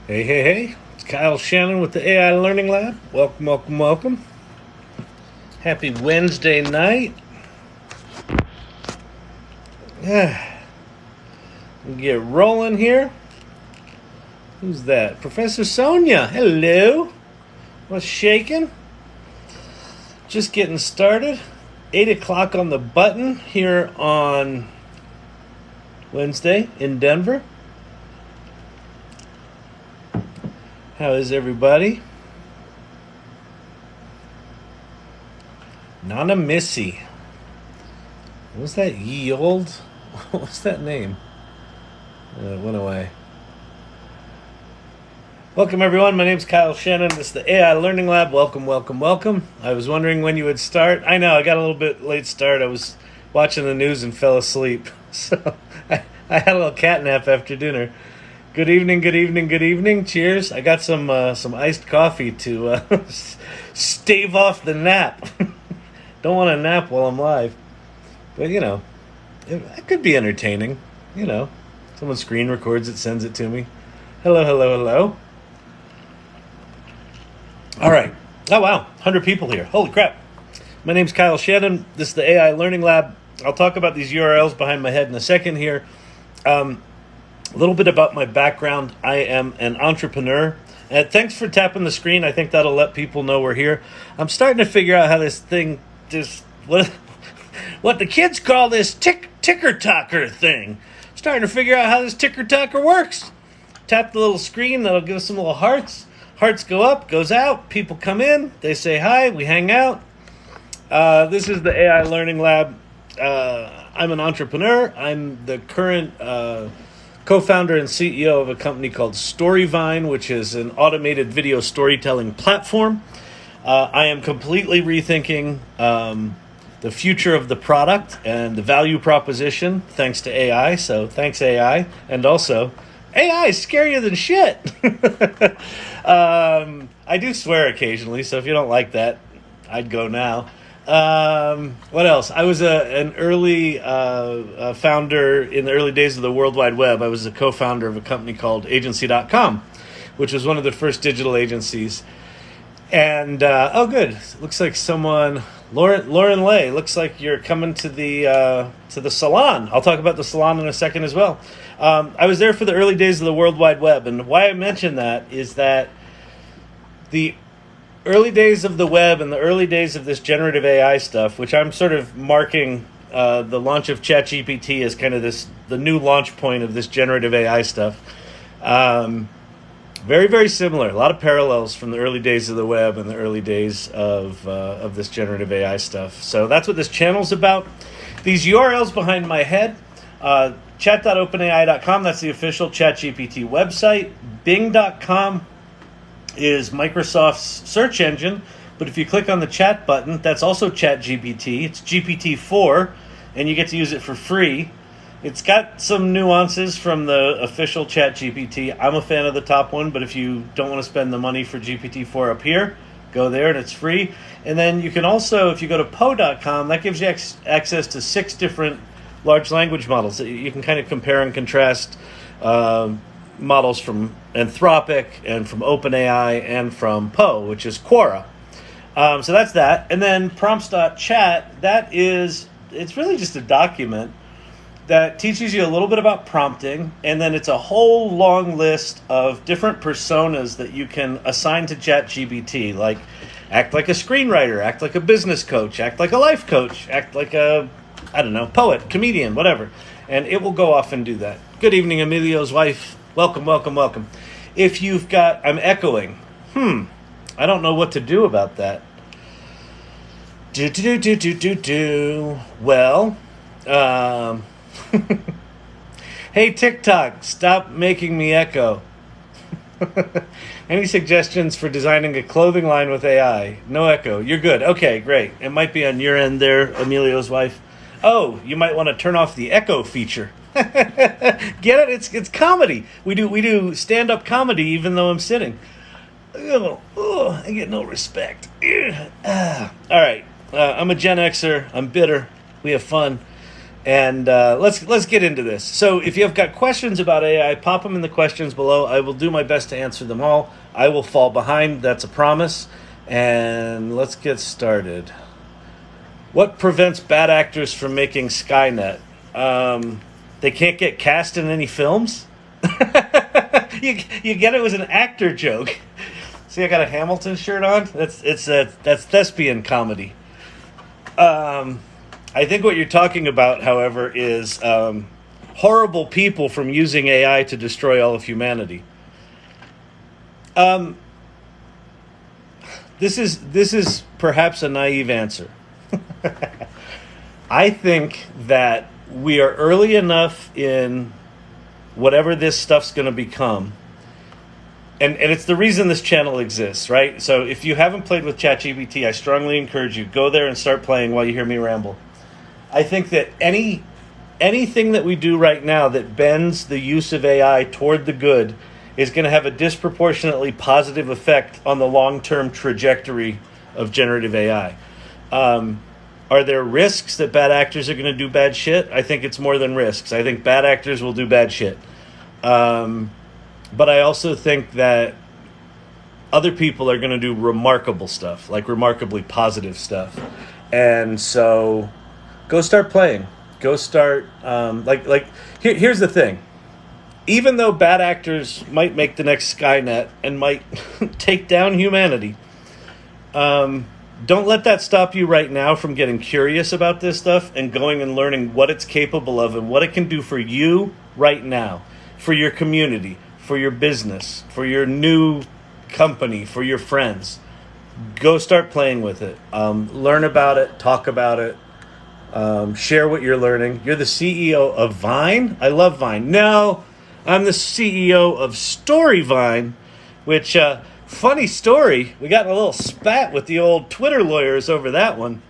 Hey, hey, hey. It's Kyle Shannon with the AI Learning Lab. Welcome, welcome, welcome. Happy Wednesday night. We'll get rolling here. Who's that? Professor Sonia. Hello. What's shaking? Just getting started. 8 o'clock on the button here on Wednesday in Denver. How is everybody? Nana Missy. What's that ye old? What's that name? It went away. Welcome everyone. My name's Kyle Shannon. This is the AI Learning Lab. Welcome, welcome, welcome. I was wondering when you would start. I know I got a little bit late start. I was watching the news and fell asleep. So I had a little cat nap after dinner. Good evening, good evening, good evening. Cheers. I got some iced coffee to stave off the nap. Don't want to nap while I'm live. But, it could be entertaining. Someone screen records it, sends it to me. Hello, hello, hello. All right. Oh, wow. 100 people here. Holy crap. My name's Kyle Shannon. This is the AI Learning Lab. I'll talk about these URLs behind my head in a second here. A little bit about my background. I am an entrepreneur. And thanks for tapping the screen. I think that'll let people know we're here. I'm starting to figure out how this thing, what the kids call this ticker-talker thing. Starting to figure out how this ticker-talker works. Tap the little screen. That'll give us some little hearts. Hearts go up, goes out. People come in. They say hi. We hang out. This is the AI Learning Lab. I'm an entrepreneur. I'm the current co-founder and CEO of a company called Storyvine, which is an automated video storytelling platform. I am completely rethinking the future of the product and the value proposition thanks to AI. So thanks, AI. And also, AI is scarier than shit. I do swear occasionally, so if you don't like that, I'd go now. What else? I was an early founder in the early days of the World Wide Web. I was a co-founder of a company called agency.com, which was one of the first digital agencies. And, oh, good. Looks like someone, Lauren Lay, looks like you're coming to the salon. I'll talk about the salon in a second as well. I was there for the early days of the World Wide Web. And why I mention that is that the early days of the web and the early days of this generative AI stuff, which I'm sort of marking the launch of ChatGPT as kind of the new launch point of this generative AI stuff. Very, very similar. A lot of parallels from the early days of the web and the early days of this generative AI stuff. So that's what this channel's about. These URLs behind my head, chat.openai.com, that's the official ChatGPT website. Bing.com is Microsoft's search engine, but if you click on the chat button, that's also ChatGPT. It's GPT-4, and you get to use it for free. It's got some nuances from the official ChatGPT. I'm a fan of the top one, but if you don't want to spend the money for GPT-4 up here, go there, and it's free. And then you can also, if you go to Poe.com, that gives you access to 6 different large language models that you can kind of compare and contrast models from Anthropic and from OpenAI and from Poe, which is Quora. So that's that. And then prompts.chat, it's really just a document that teaches you a little bit about prompting, and then it's a whole long list of different personas that you can assign to ChatGPT, like act like a screenwriter, act like a business coach, act like a life coach, act like a, poet, comedian, whatever. And it will go off and do that. Good evening, Emilio's wife. Welcome, welcome, welcome. If you've got, I'm echoing. I don't know what to do about that. Well, hey, TikTok, stop making me echo. Any suggestions for designing a clothing line with AI? No echo. You're good. Okay, great. It might be on your end there, Emilio's wife. Oh, you might want to turn off the echo feature. Get it? It's comedy. We do stand-up comedy even though I'm sitting. I get no respect. All right. I'm a Gen Xer. I'm bitter. We have fun. And let's get into this. So if you've got questions about AI, pop them in the questions below. I will do my best to answer them all. I will fall behind. That's a promise. And let's get started. What prevents bad actors from making Skynet? They can't get cast in any films? you get it was an actor joke. See, I got a Hamilton shirt on. That's thespian comedy. I think what you're talking about, however, is horrible people from using AI to destroy all of humanity. This is perhaps a naive answer. I think that we are early enough in whatever this stuff's going to become. And it's the reason this channel exists, right? So if you haven't played with ChatGPT, I strongly encourage you, go there and start playing while you hear me ramble. I think that anything that we do right now that bends the use of AI toward the good is going to have a disproportionately positive effect on the long-term trajectory of generative AI. Are there risks that bad actors are going to do bad shit? I think it's more than risks. I think bad actors will do bad shit. But I also think that other people are going to do remarkable stuff, like remarkably positive stuff. And so go start playing. Go start, here's the thing. Even though bad actors might make the next Skynet and might take down humanity, don't let that stop you right now from getting curious about this stuff and going and learning what it's capable of and what it can do for you right now, for your community, for your business, for your new company, for your friends. Go start playing with it. Learn about it, talk about it, share what you're learning. You're the CEO of Vine? I love Vine. No, I'm the CEO of Storyvine, which, funny story, we got in a little spat with the old Twitter lawyers over that one.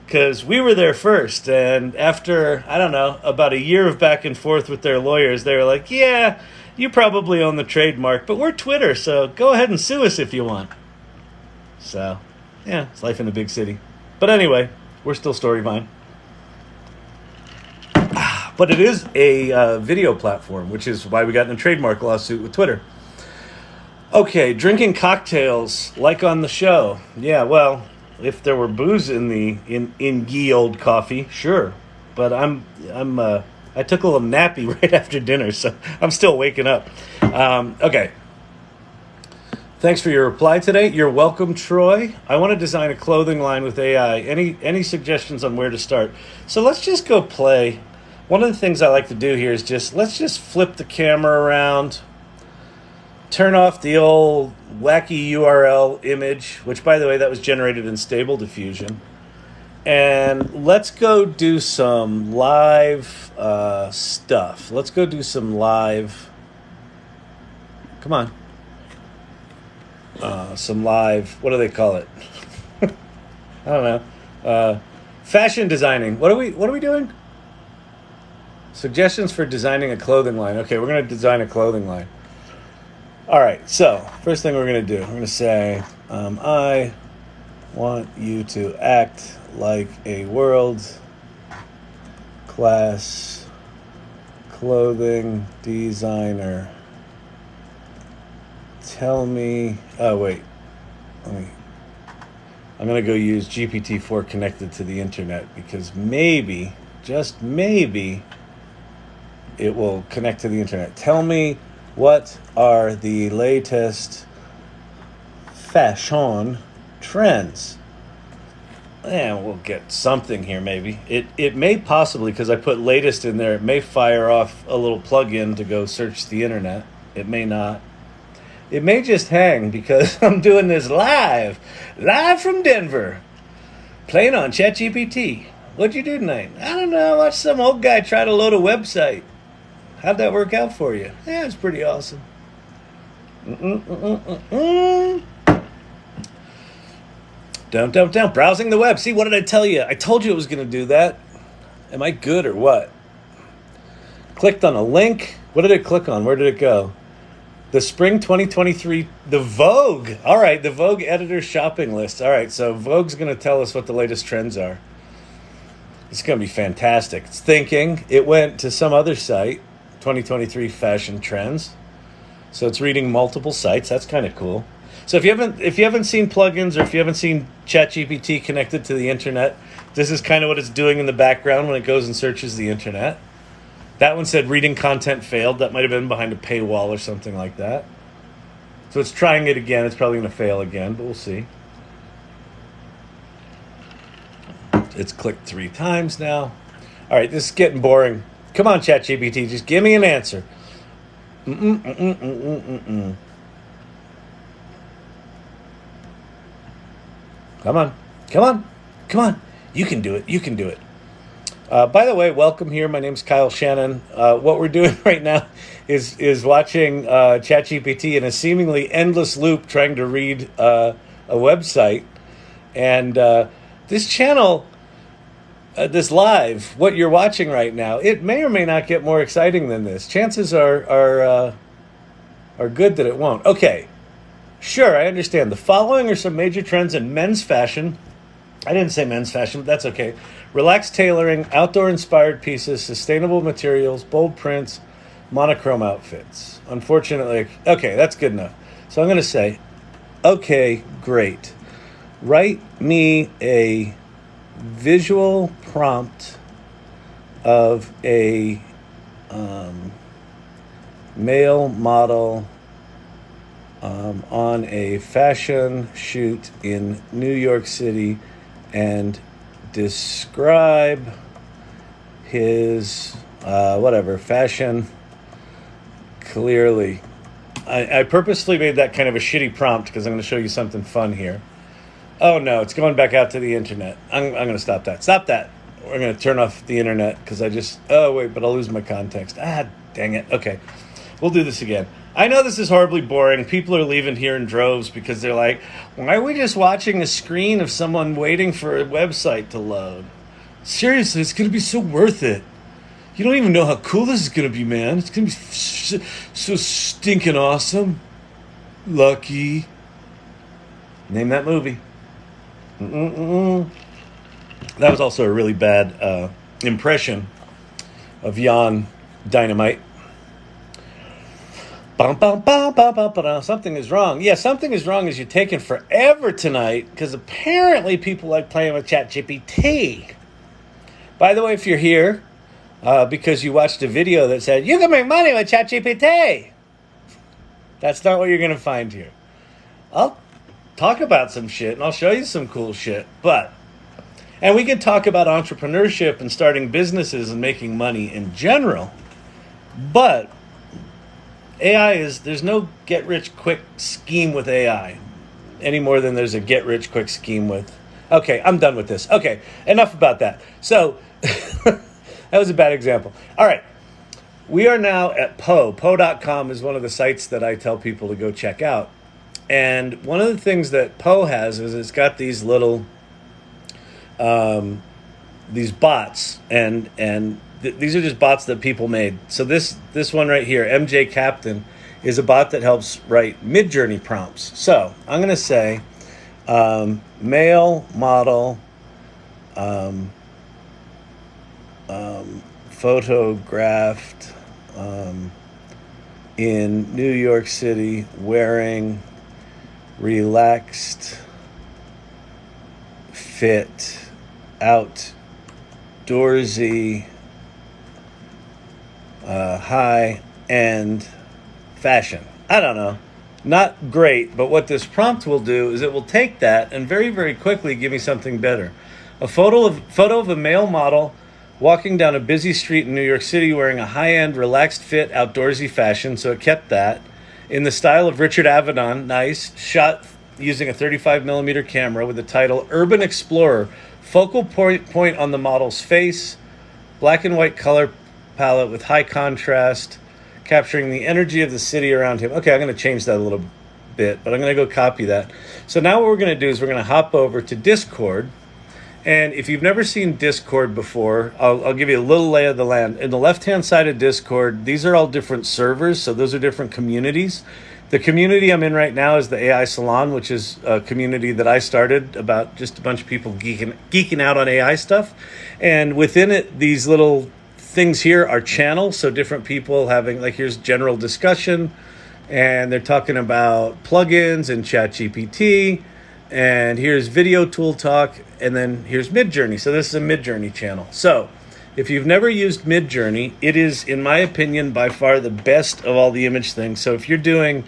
Because we were there first, and after, I don't know, about a year of back and forth with their lawyers, they were like, yeah, you probably own the trademark, but we're Twitter, so go ahead and sue us if you want. So, yeah, it's life in a big city. But anyway, we're still Storyvine. But it is a video platform, which is why we got in a trademark lawsuit with Twitter. Okay, drinking cocktails like on the show. Yeah, well, if there were booze in ye old coffee, sure. But I took a little nappy right after dinner, so I'm still waking up. Okay. Thanks for your reply today. You're welcome, Troy. I want to design a clothing line with AI. Any suggestions on where to start? So let's just go play. One of the things I like to do here is let's just flip the camera around. Turn off the old wacky URL image, which, by the way, that was generated in Stable Diffusion. And let's go do some live stuff. Let's go do some live... Come on. Some live... What do they call it? I don't know. Fashion designing. What are we doing? Suggestions for designing a clothing line. Okay, we're going to design a clothing line. All right, so first thing we're going to do, we're going to say, I want you to act like a world-class clothing designer. Tell me, I'm going to go use GPT-4 connected to the internet because maybe, just maybe, it will connect to the internet. Tell me, what are the latest fashion trends? And we'll get something here maybe. It may possibly, because I put latest in there, it may fire off a little plug-in to go search the internet. It may not. It may just hang because I'm doing this live from Denver, playing on ChatGPT. What'd you do tonight? I don't know. I watched some old guy try to load a website. How'd that work out for you? Yeah, it's pretty awesome. Down. Browsing the web. See, what did I tell you? I told you it was going to do that. Am I good or what? Clicked on a link. What did it click on? Where did it go? The spring 2023, the Vogue. All right, the Vogue editor shopping list. All right, so Vogue's going to tell us what the latest trends are. It's going to be fantastic. It's thinking. It went to some other site, 2023 fashion trends. So it's reading multiple sites. That's kind of cool. So if you haven't seen plugins, or if you haven't seen ChatGPT connected to the internet, this is kind of what it's doing in the background when it goes and searches the internet. That one said reading content failed. That might have been behind a paywall or something like that. So it's trying it again. It's probably going to fail again, but we'll see. It's clicked 3 times now. All right, this is getting boring. Come on, ChatGPT, just give me an answer. Come on. You can do it. By the way, welcome here. My name's Kyle Shannon. What we're doing right now is watching ChatGPT in a seemingly endless loop trying to read a website. And this channel, this live, what you're watching right now, it may or may not get more exciting than this. Chances are good that it won't. Okay, sure, I understand. The following are some major trends in men's fashion. I didn't say men's fashion, but that's okay. Relaxed tailoring, outdoor-inspired pieces, sustainable materials, bold prints, monochrome outfits. Unfortunately, okay, that's good enough. So I'm going to say, okay, great. Write me a visual prompt of a male model on a fashion shoot in New York City, and describe his fashion clearly. I purposely made that kind of a shitty prompt because I'm going to show you something fun here. Oh no, it's going back out to the internet. I'm going to stop that. Stop that. We're going to turn off the internet because oh wait, but I'll lose my context. Ah, dang it. Okay, we'll do this again. I know this is horribly boring. People are leaving here in droves because they're like, why are we just watching a screen of someone waiting for a website to load? Seriously, it's going to be so worth it. You don't even know how cool this is going to be, man. It's going to be so stinking awesome. Lucky. Name that movie. That was also a really bad impression of Jan Dynamite. Something is wrong. Yeah, something is wrong is you're taking forever tonight because apparently people like playing with ChatGPT. By the way, if you're here because you watched a video that said, you can make money with ChatGPT, that's not what you're going to find here. I'll talk about some shit and I'll show you some cool shit. And we can talk about entrepreneurship and starting businesses and making money in general. But there's no get-rich-quick scheme with AI any more than there's a get-rich-quick scheme with... Okay, I'm done with this. Okay, enough about that. So, that was a bad example. All right, we are now at Poe. Poe.com is one of the sites that I tell people to go check out. And one of the things that Poe has is it's got these little... these bots, and these are just bots that people made. So this one right here, MJ Captain, is a bot that helps write Midjourney prompts. So I'm going to say male model photographed in New York City wearing relaxed fit outdoorsy high-end fashion. I don't know. Not great, but what this prompt will do is it will take that and very, very quickly give me something better. A photo of a male model walking down a busy street in New York City wearing a high-end, relaxed fit, outdoorsy fashion, so it kept that. In the style of Richard Avedon, nice, shot using a 35mm camera with the title Urban Explorer. Focal point on the model's face, black and white color palette with high contrast, capturing the energy of the city around him. Okay, I'm going to change that a little bit, but I'm going to go copy that. So now what we're going to do is we're going to hop over to Discord. And if you've never seen Discord before, I'll give you a little lay of the land. In the left-hand side of Discord, these are all different servers, so those are different communities. The community I'm in right now is the AI Salon, which is a community that I started about just a bunch of people geeking out on AI stuff. And within it, these little things here are channels. So different people having, like, here's general discussion, and they're talking about plugins and ChatGPT. And here's video tool talk, and then here's Midjourney. So this is a Midjourney channel. So if you've never used Midjourney, it is, in my opinion, by far the best of all the image things. So if you want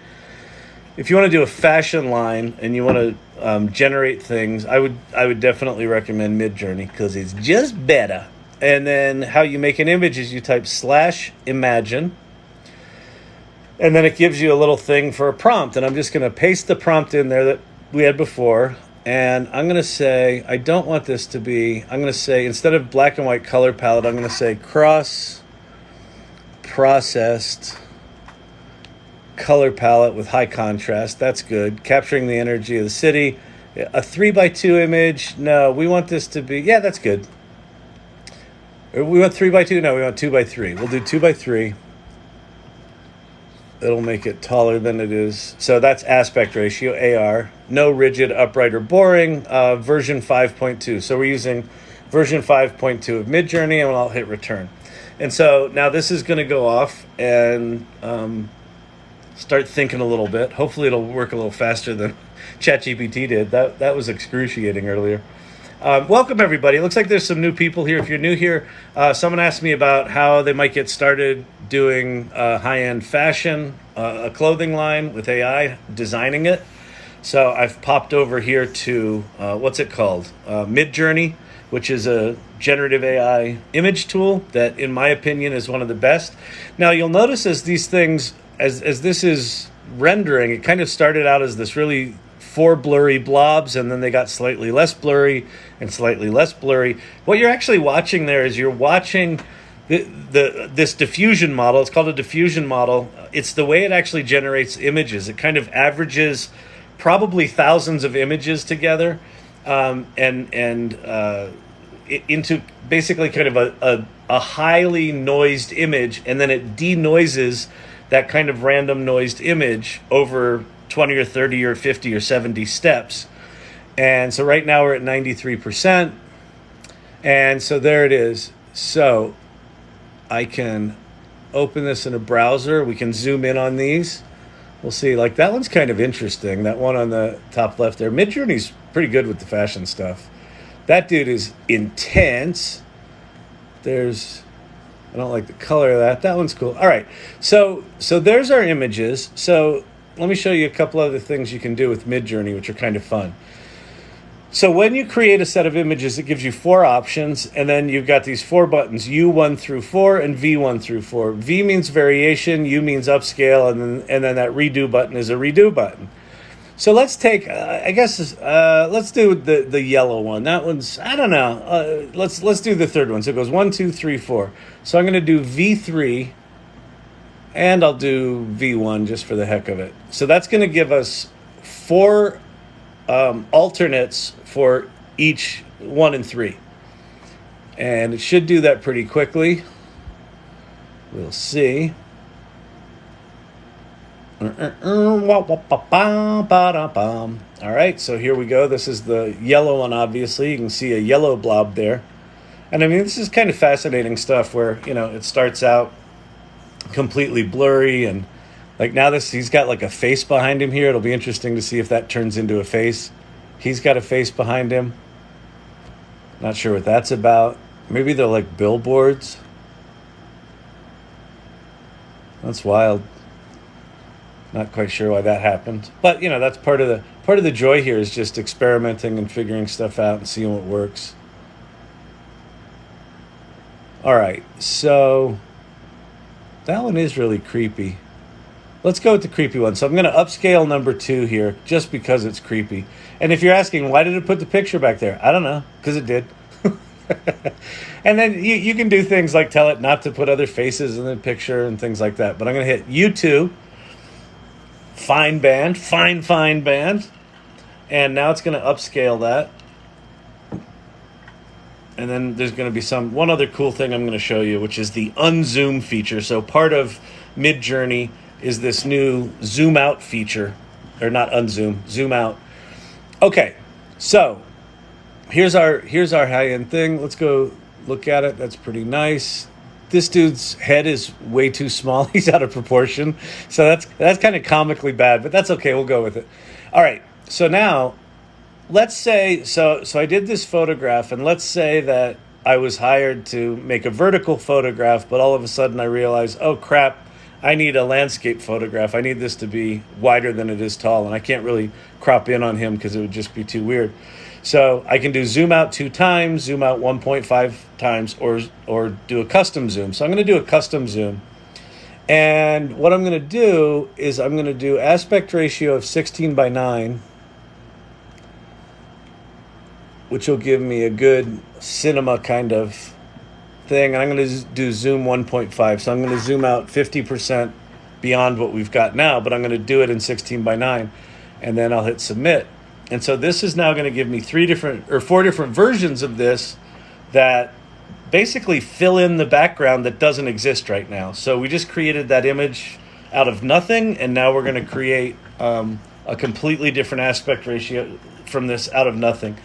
to do a fashion line and you want to generate things, I would definitely recommend Midjourney because it's just better. And then how you make an image is you type /imagine, and then it gives you a little thing for a prompt. And I'm just going to paste the prompt in there that we had before. And I'm going to say, I don't want this to be, I'm going to say, instead of black and white color palette, I'm going to say cross-processed color palette with high contrast. That's good. Capturing the energy of the city. A 3x2 image. No, we want this to be, yeah, that's good. We want 3x2? No, we want 2x3. We'll do 2x3. It'll make it taller than it is. So that's aspect ratio, AR. No rigid, upright, or boring. Version 5.2. So we're using version 5.2 of Midjourney, and I'll hit return. And so now this is going to go off and start thinking a little bit. Hopefully it'll work a little faster than ChatGPT did. That was excruciating earlier. Welcome, everybody. It looks like there's some new people here. If you're new here, someone asked me about how they might get started doing high-end fashion, a clothing line with AI, designing it. So I've popped over here to, what's it called? Midjourney, which is a generative AI image tool that, in my opinion, is one of the best. Now, you'll notice as these things, as this is rendering, it kind of started out as this really 4 blurry blobs, and then they got slightly less blurry and slightly less blurry. What you're actually watching there is you're watching this diffusion model. It's called a diffusion model. It's the way it actually generates images. It kind of averages probably thousands of images together into basically kind of a highly noised image, and then it denoises that kind of random noised image over 20 or 30 or 50 or 70 steps. And so right now we're at 93%. And so there it is. So I can open this in a browser. We can zoom in on these. We'll see, like that one's kind of interesting. That one on the top left there. Midjourney's pretty good with the fashion stuff. That dude is intense. I don't like the color of that. That one's cool. All right. So there's our images. So let me show you a couple other things you can do with Midjourney, which are kind of fun. So when you create a set of images, it gives you 4 options, and then you've got these 4 buttons, U1 through 4 and V1 through 4. V means variation, U means upscale, and then that redo button is a redo button. So let's take, let's do the yellow one. That one's, I don't know. Let's do the third one. So it goes 1, 2, 3, 4. So I'm going to do V3, and I'll do V1 just for the heck of it. So that's going to give us 4 alternates for each 1 and 3. And it should do that pretty quickly. We'll see. All right, so here we go. This is the yellow one, obviously. You can see a yellow blob there. And I mean, this is kind of fascinating stuff where, it starts out completely blurry, and like now he's got like a face behind him here. It'll be interesting to see if that turns into a face. He's got a face behind him. Not sure what that's about. Maybe they're like billboards. That's wild. Not quite sure why that happened. But that's part of the joy here, is just experimenting and figuring stuff out and seeing what works. All right, so that one is really creepy. Let's go with the creepy one. So I'm going to upscale number 2 here just because it's creepy. And if you're asking, why did it put the picture back there? I don't know, because it did. And then you can do things like tell it not to put other faces in the picture and things like that. But I'm going to hit U2, fine band. And now it's going to upscale that. And then there's going to be one other cool thing I'm going to show you, which is the unzoom feature. So part of Midjourney is this new zoom out feature, or not unzoom, zoom out. Okay, so here's our high-end thing. Let's go look at it. That's pretty nice. This dude's head is way too small. He's out of proportion. So that's kind of comically bad, but that's okay. We'll go with it. All right. So now, let's say, so I did this photograph, and let's say that I was hired to make a vertical photograph, but all of a sudden I realized, oh crap, I need a landscape photograph. I need this to be wider than it is tall, and I can't really crop in on him because it would just be too weird. So I can do zoom out 2 times, zoom out 1.5 times, or do a custom zoom. So I'm going to do a custom zoom. And what I'm going to do is I'm going to do aspect ratio of 16:9, which will give me a good cinema kind of thing. And I'm going to do zoom 1.5. So I'm going to zoom out 50% beyond what we've got now, but I'm going to do it in 16:9, and then I'll hit submit. And so this is now going to give me 4 different versions of this that basically fill in the background that doesn't exist right now. So we just created that image out of nothing, and now we're going to create a completely different aspect ratio from this out of nothing.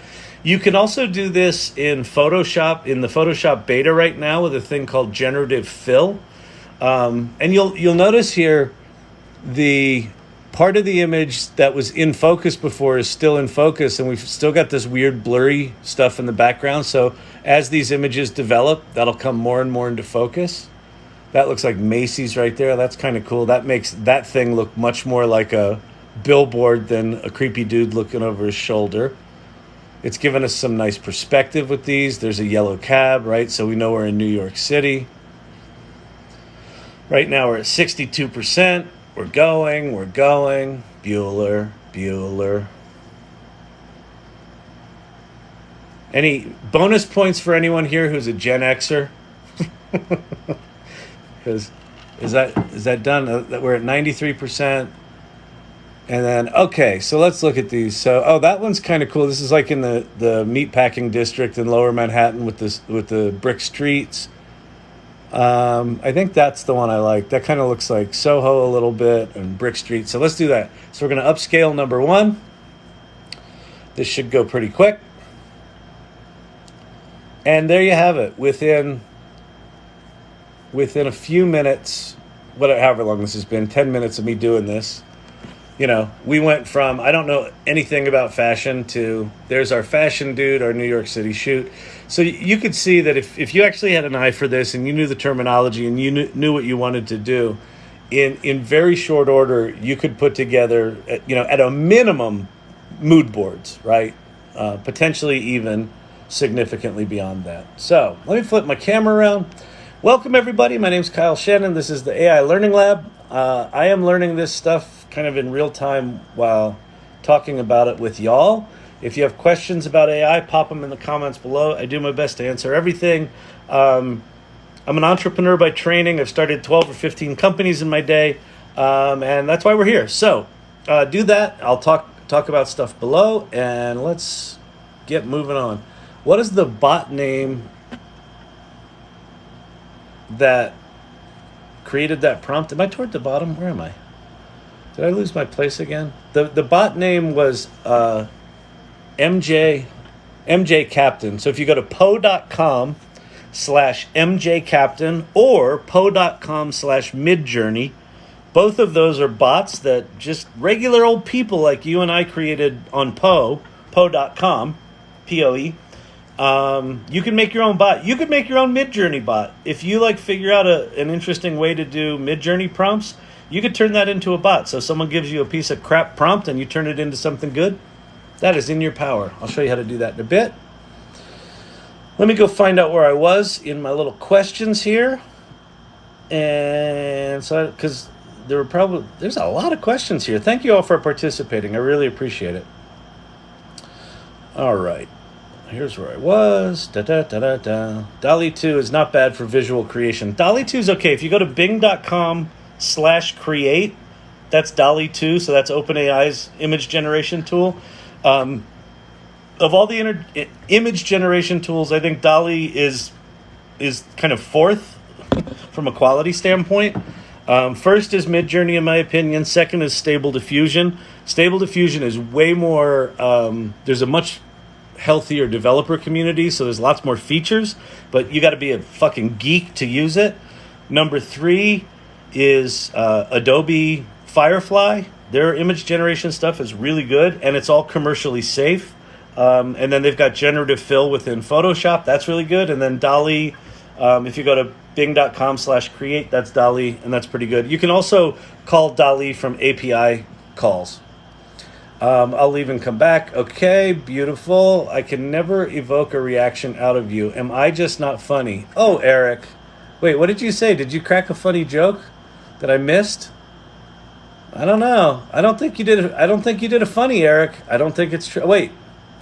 You can also do this in Photoshop, in the Photoshop beta right now, with a thing called generative fill. And you'll notice here the part of the image that was in focus before is still in focus, and we've still got this weird blurry stuff in the background. So as these images develop, that'll come more and more into focus. That looks like Macy's right there. That's kind of cool. That makes that thing look much more like a billboard than a creepy dude looking over his shoulder. It's given us some nice perspective with these. There's a yellow cab, right? So we know we're in New York City. Right now we're at 62%. We're going. Bueller. Any bonus points for anyone here who's a Gen Xer? Because is that done? We're at 93%. And then, okay, so let's look at these. So, that one's kind of cool. This is like in the meatpacking district in Lower Manhattan with the brick streets. I think that's the one I like. That kind of looks like Soho a little bit and Brick Street. So let's do that. So we're going to upscale number 1. This should go pretty quick. And there you have it. Within a few minutes, however long this has been, 10 minutes of me doing this, we went from, I don't know anything about fashion, to there's our fashion dude, our New York City shoot. So you could see that if you actually had an eye for this and you knew the terminology and you knew what you wanted to do, in very short order, you could put together, at a minimum, mood boards, right? Potentially even significantly beyond that. So let me flip my camera around. Welcome, everybody. My name's Kyle Shannon. This is the AI Learning Lab. I am learning this stuff kind of in real time while talking about it with y'all. If you have questions about AI, pop them in the comments below. I do my best to answer everything. I'm an entrepreneur by training. I've started 12 or 15 companies in my day, and that's why we're here. So do that. I'll talk about stuff below, and let's get moving on. What is the bot name that created that prompt? Am I toward the bottom? Where am I? Did I lose my place again? The bot name was MJ Captain. So if you go to po.com/MJ Captain or po.com/Midjourney, both of those are bots that just regular old people like you and I created on po.com, P-O-E. You can make your own bot. You could make your own Midjourney bot. If you figure out an interesting way to do Midjourney prompts, you could turn that into a bot. So someone gives you a piece of crap prompt and you turn it into something good. That is in your power. I'll show you how to do that in a bit. Let me go find out where I was in my little questions here. And so, because there's a lot of questions here. Thank you all for participating. I really appreciate it. All right. Here's where I was. DALL-E 2 is not bad for visual creation. DALL-E 2 is okay. If you go to bing.com/create, that's DALL-E 2. So that's OpenAI's image generation tool. Of all the image generation tools, I think DALL-E is kind of fourth from a quality standpoint. First is Midjourney, in my opinion. Second is Stable Diffusion. Stable Diffusion is way more, there's a much healthier developer community, so there's lots more features, but you got to be a fucking geek to use it. Number 3 is Adobe Firefly. Their image generation stuff is really good, and it's all commercially safe. And then they've got generative fill within Photoshop. That's really good. And then DALL-E, if you go to bing.com/create, that's DALL-E, and that's pretty good. You can also call DALL-E from API calls. I'll leave and come back. Okay, beautiful. I can never evoke a reaction out of you. Am I just not funny? Oh, Eric. Wait, what did you say? Did you crack a funny joke that I missed? I don't know. I don't think you did a funny, Eric. I don't think it's true. Wait.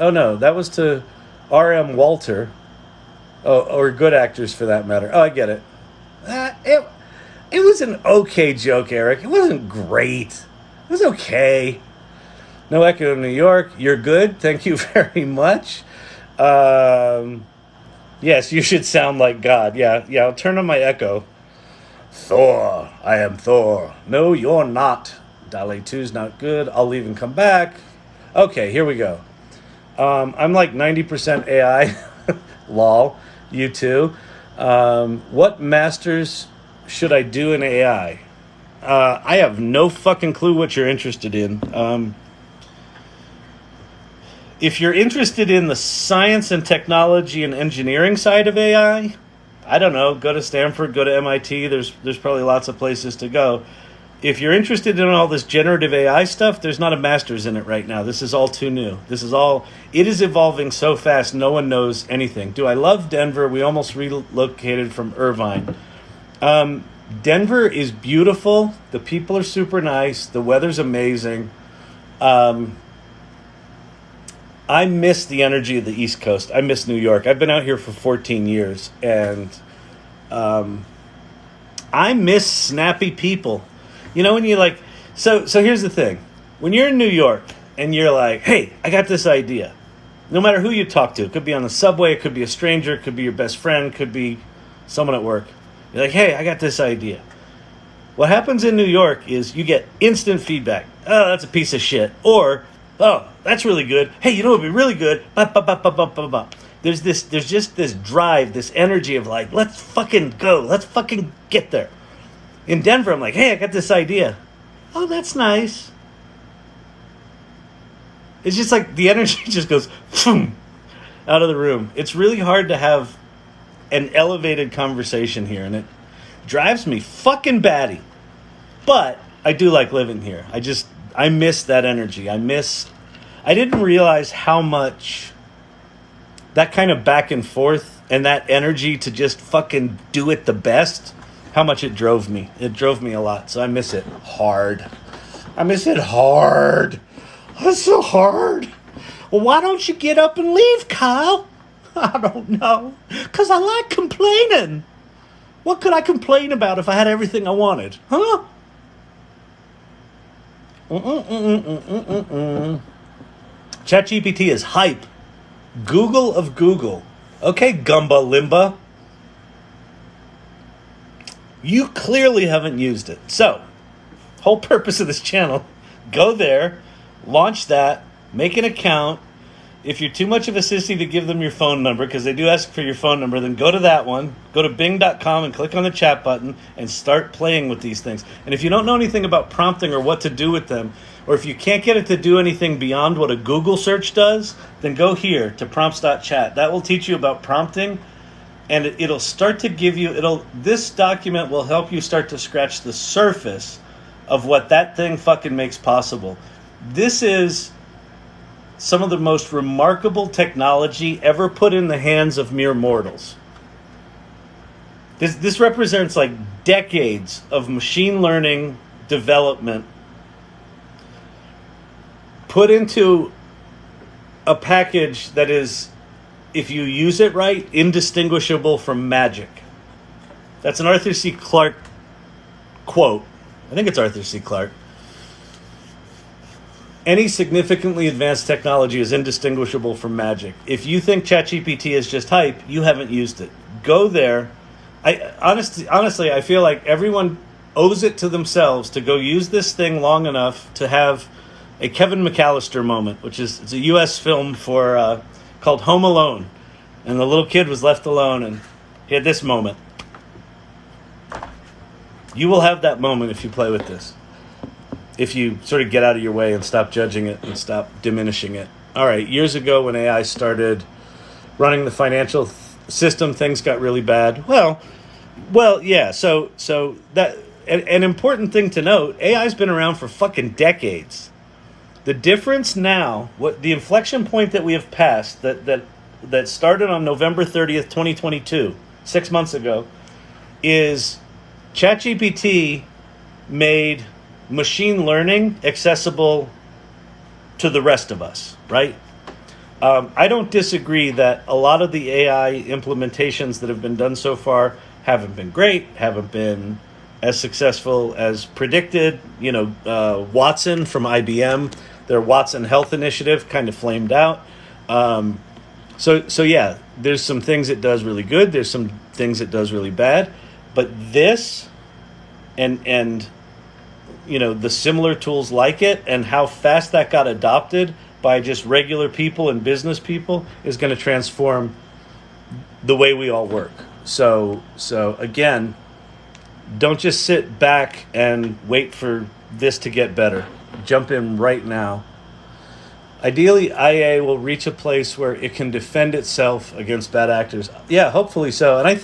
Oh, no. That was to R.M. Walter. Oh, or good actors for that matter. Oh, I get it. It was an okay joke, Eric. It wasn't great. It was okay. No echo in New York. You're good. Thank you very much. Yes, you should sound like God. Yeah, I'll turn on my echo. Thor. I am Thor. No, you're not. DALL-E 2's not good. I'll leave and come back. Okay, here we go. I'm like 90% AI. Lol. You too. What masters should I do in AI? I have no fucking clue what you're interested in. If you're interested in the science and technology and engineering side of AI, I don't know, go to Stanford, go to MIT. There's probably lots of places to go. If you're interested in all this generative AI stuff, there's not a master's in it right now. This is all too new. It is evolving so fast, no one knows anything. Do I love Denver? We almost relocated from Irvine. Denver is beautiful. The people are super nice. The weather's amazing. I miss the energy of the East Coast. I miss New York. I've been out here for 14 years, and I miss snappy people. You know, when you like, so here's the thing. When you're in New York and you're like, hey, I got this idea. No matter who you talk to, it could be on the subway, it could be a stranger, it could be your best friend, it could be someone at work. You're like, hey, I got this idea. What happens in New York is you get instant feedback. Oh, that's a piece of shit. Or, oh, that's really good. Hey, you know what would be really good? There's just this drive, this energy of like, let's fucking go. Let's fucking get there. In Denver, I'm like, hey, I got this idea. Oh, that's nice. It's just like the energy just goes boom, out of the room. It's really hard to have an elevated conversation here, and it drives me fucking batty. But I do like living here. I miss that energy. I didn't realize how much that kind of back and forth and that energy to just fucking do it the best, how much it drove me. It drove me a lot, so I miss it hard. That's so hard. Well, why don't you get up and leave, Kyle? I don't know. Because I like complaining. What could I complain about if I had everything I wanted? Huh? ChatGPT is hype. Google of Google. Okay, Gumba Limba. You clearly haven't used it. So, whole purpose of this channel, go there, launch that, make an account. If you're too much of a sissy to give them your phone number, because they do ask for your phone number, then go to that one, go to bing.com and click on the chat button and start playing with these things. And if you don't know anything about prompting or what to do with them, or if you can't get it to do anything beyond what a Google search does, then go here to prompts.chat. That will teach you about prompting, and it'll start to give you, this document will help you start to scratch the surface of what that thing fucking makes possible. This is some of the most remarkable technology ever put in the hands of mere mortals. This represents like decades of machine learning development put into a package that is, if you use it right, indistinguishable from magic. That's an Arthur C. Clarke quote. I think it's Arthur C. Clarke. Any significantly advanced technology is indistinguishable from magic. If you think ChatGPT is just hype, you haven't used it. Go there. Honestly, I feel like everyone owes it to themselves to go use this thing long enough to have a Kevin McAllister moment, which is it's a U.S. film for called Home Alone, and the little kid was left alone, and he had this moment. You will have that moment if you play with this. If you sort of get out of your way and stop judging it and stop diminishing it. All right, years ago when AI started running the financial system, things got really bad. Well, yeah. So that an important thing to note: AI's been around for fucking decades. The difference now, what the inflection point that we have passed, that started on November 30th, 2022, 6 months ago, is ChatGPT made machine learning accessible to the rest of us, right? I don't disagree that a lot of the AI implementations that have been done so far haven't been great, haven't been as successful as predicted. Watson from IBM, their Watson Health Initiative kind of flamed out. So yeah, there's some things it does really good. There's some things it does really bad. But this and the similar tools like it and how fast that got adopted by just regular people and business people is going to transform the way we all work. So again, don't just sit back and wait for this to get better. Jump in right now. Ideally, IA will reach a place where it can defend itself against bad actors. Yeah, hopefully so. And I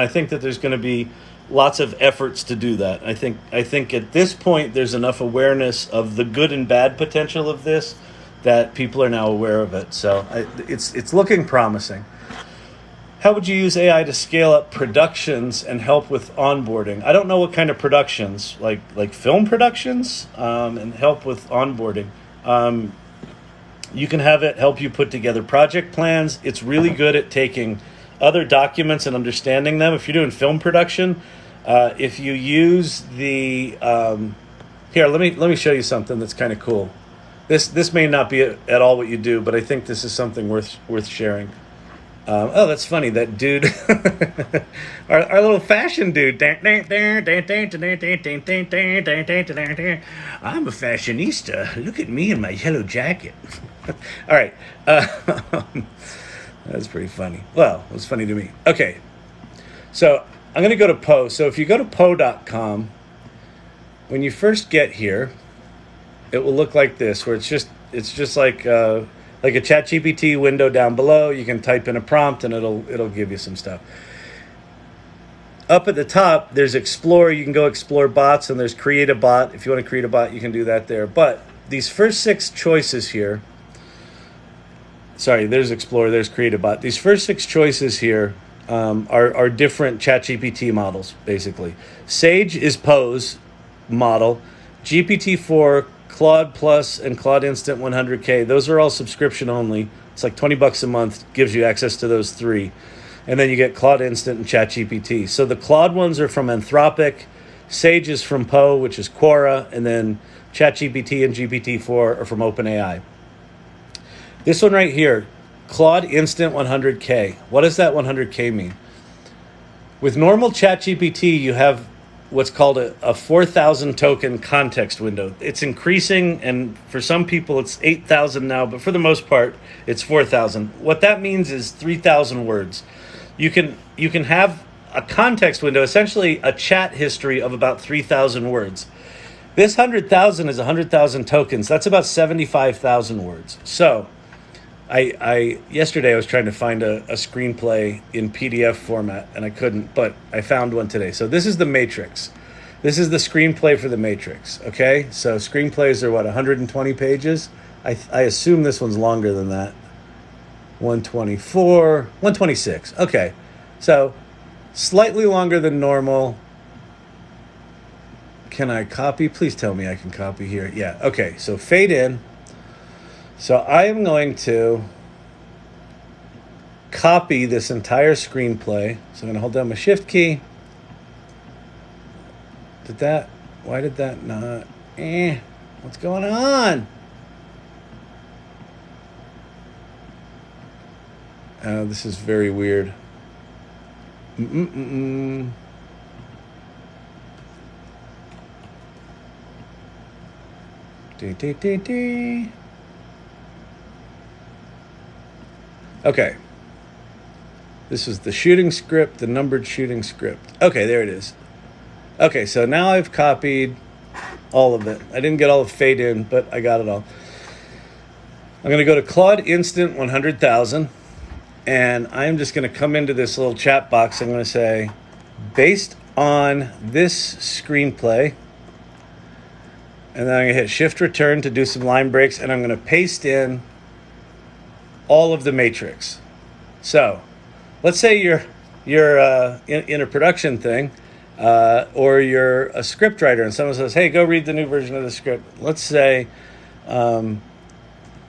think that there's going to be lots of efforts to do that. I think at this point there's enough awareness of the good and bad potential of this that people are now aware of it. So it's looking promising. How would you use AI to scale up productions and help with onboarding? I don't know what kind of productions, like film productions, and help with onboarding. You can have it help you put together project plans. It's really good at taking other documents and understanding them. If you're doing film production, if you use the here, let me show you something that's kind of cool. This may not be at all what you do, but I think this is something worth sharing. That's funny. That dude, our little fashion dude. I'm a fashionista. Look at me in my yellow jacket. All right. That's pretty funny. Well, it was funny to me. Okay. So I'm going to go to Poe. So if you go to Poe.com, when you first get here, it will look like this, where it's just like a ChatGPT window down below. You can type in a prompt and it'll give you some stuff. Up at the top, there's Explore. You can go explore bots, and there's Create a Bot. If you want to create a bot, you can do that there. But these first 6 choices here, there's Explore, there's Create a Bot. These first 6 choices here are different ChatGPT models, basically. Sage is Poe's model. GPT-4, Claude Plus, and Claude Instant 100K. Those are all subscription only. It's like $20 a month, gives you access to those 3. And then you get Claude Instant and ChatGPT. So the Claude ones are from Anthropic. Sage is from Poe, which is Quora. And then ChatGPT and GPT-4 are from OpenAI. This one right here, Claude Instant 100K. What does that 100K mean? With normal ChatGPT, you have what's called a 4,000 token context window. It's increasing, and for some people it's 8,000 now, but for the most part, it's 4,000. What that means is 3,000 words. You can have a context window, essentially a chat history of about 3,000 words. This 100,000 is 100,000 tokens. That's about 75,000 words. So yesterday I was trying to find a screenplay in PDF format, and I couldn't, but I found one today. So this is The Matrix. This is the screenplay for The Matrix, okay? So screenplays are 120 pages? I assume this one's longer than that. 124, 126. Okay. So slightly longer than normal. Can I copy? Please tell me I can copy here. Yeah, okay. So fade in. So I am going to copy this entire screenplay. So I'm going to hold down my shift key. Why did that not? What's going on? This is very weird. Okay. This is the shooting script, the numbered shooting script. Okay, there it is. Okay, so now I've copied all of it. I didn't get all the fade in, but I got it all. I'm going to go to Claude Instant 100,000, and I'm just going to come into this little chat box. I'm going to say, based on this screenplay, and then I'm going to hit Shift Return to do some line breaks, and I'm going to paste in all of the matrix. So let's say you're in a production thing, or you're a script writer, and someone says, hey, go read the new version of the script. Let's say,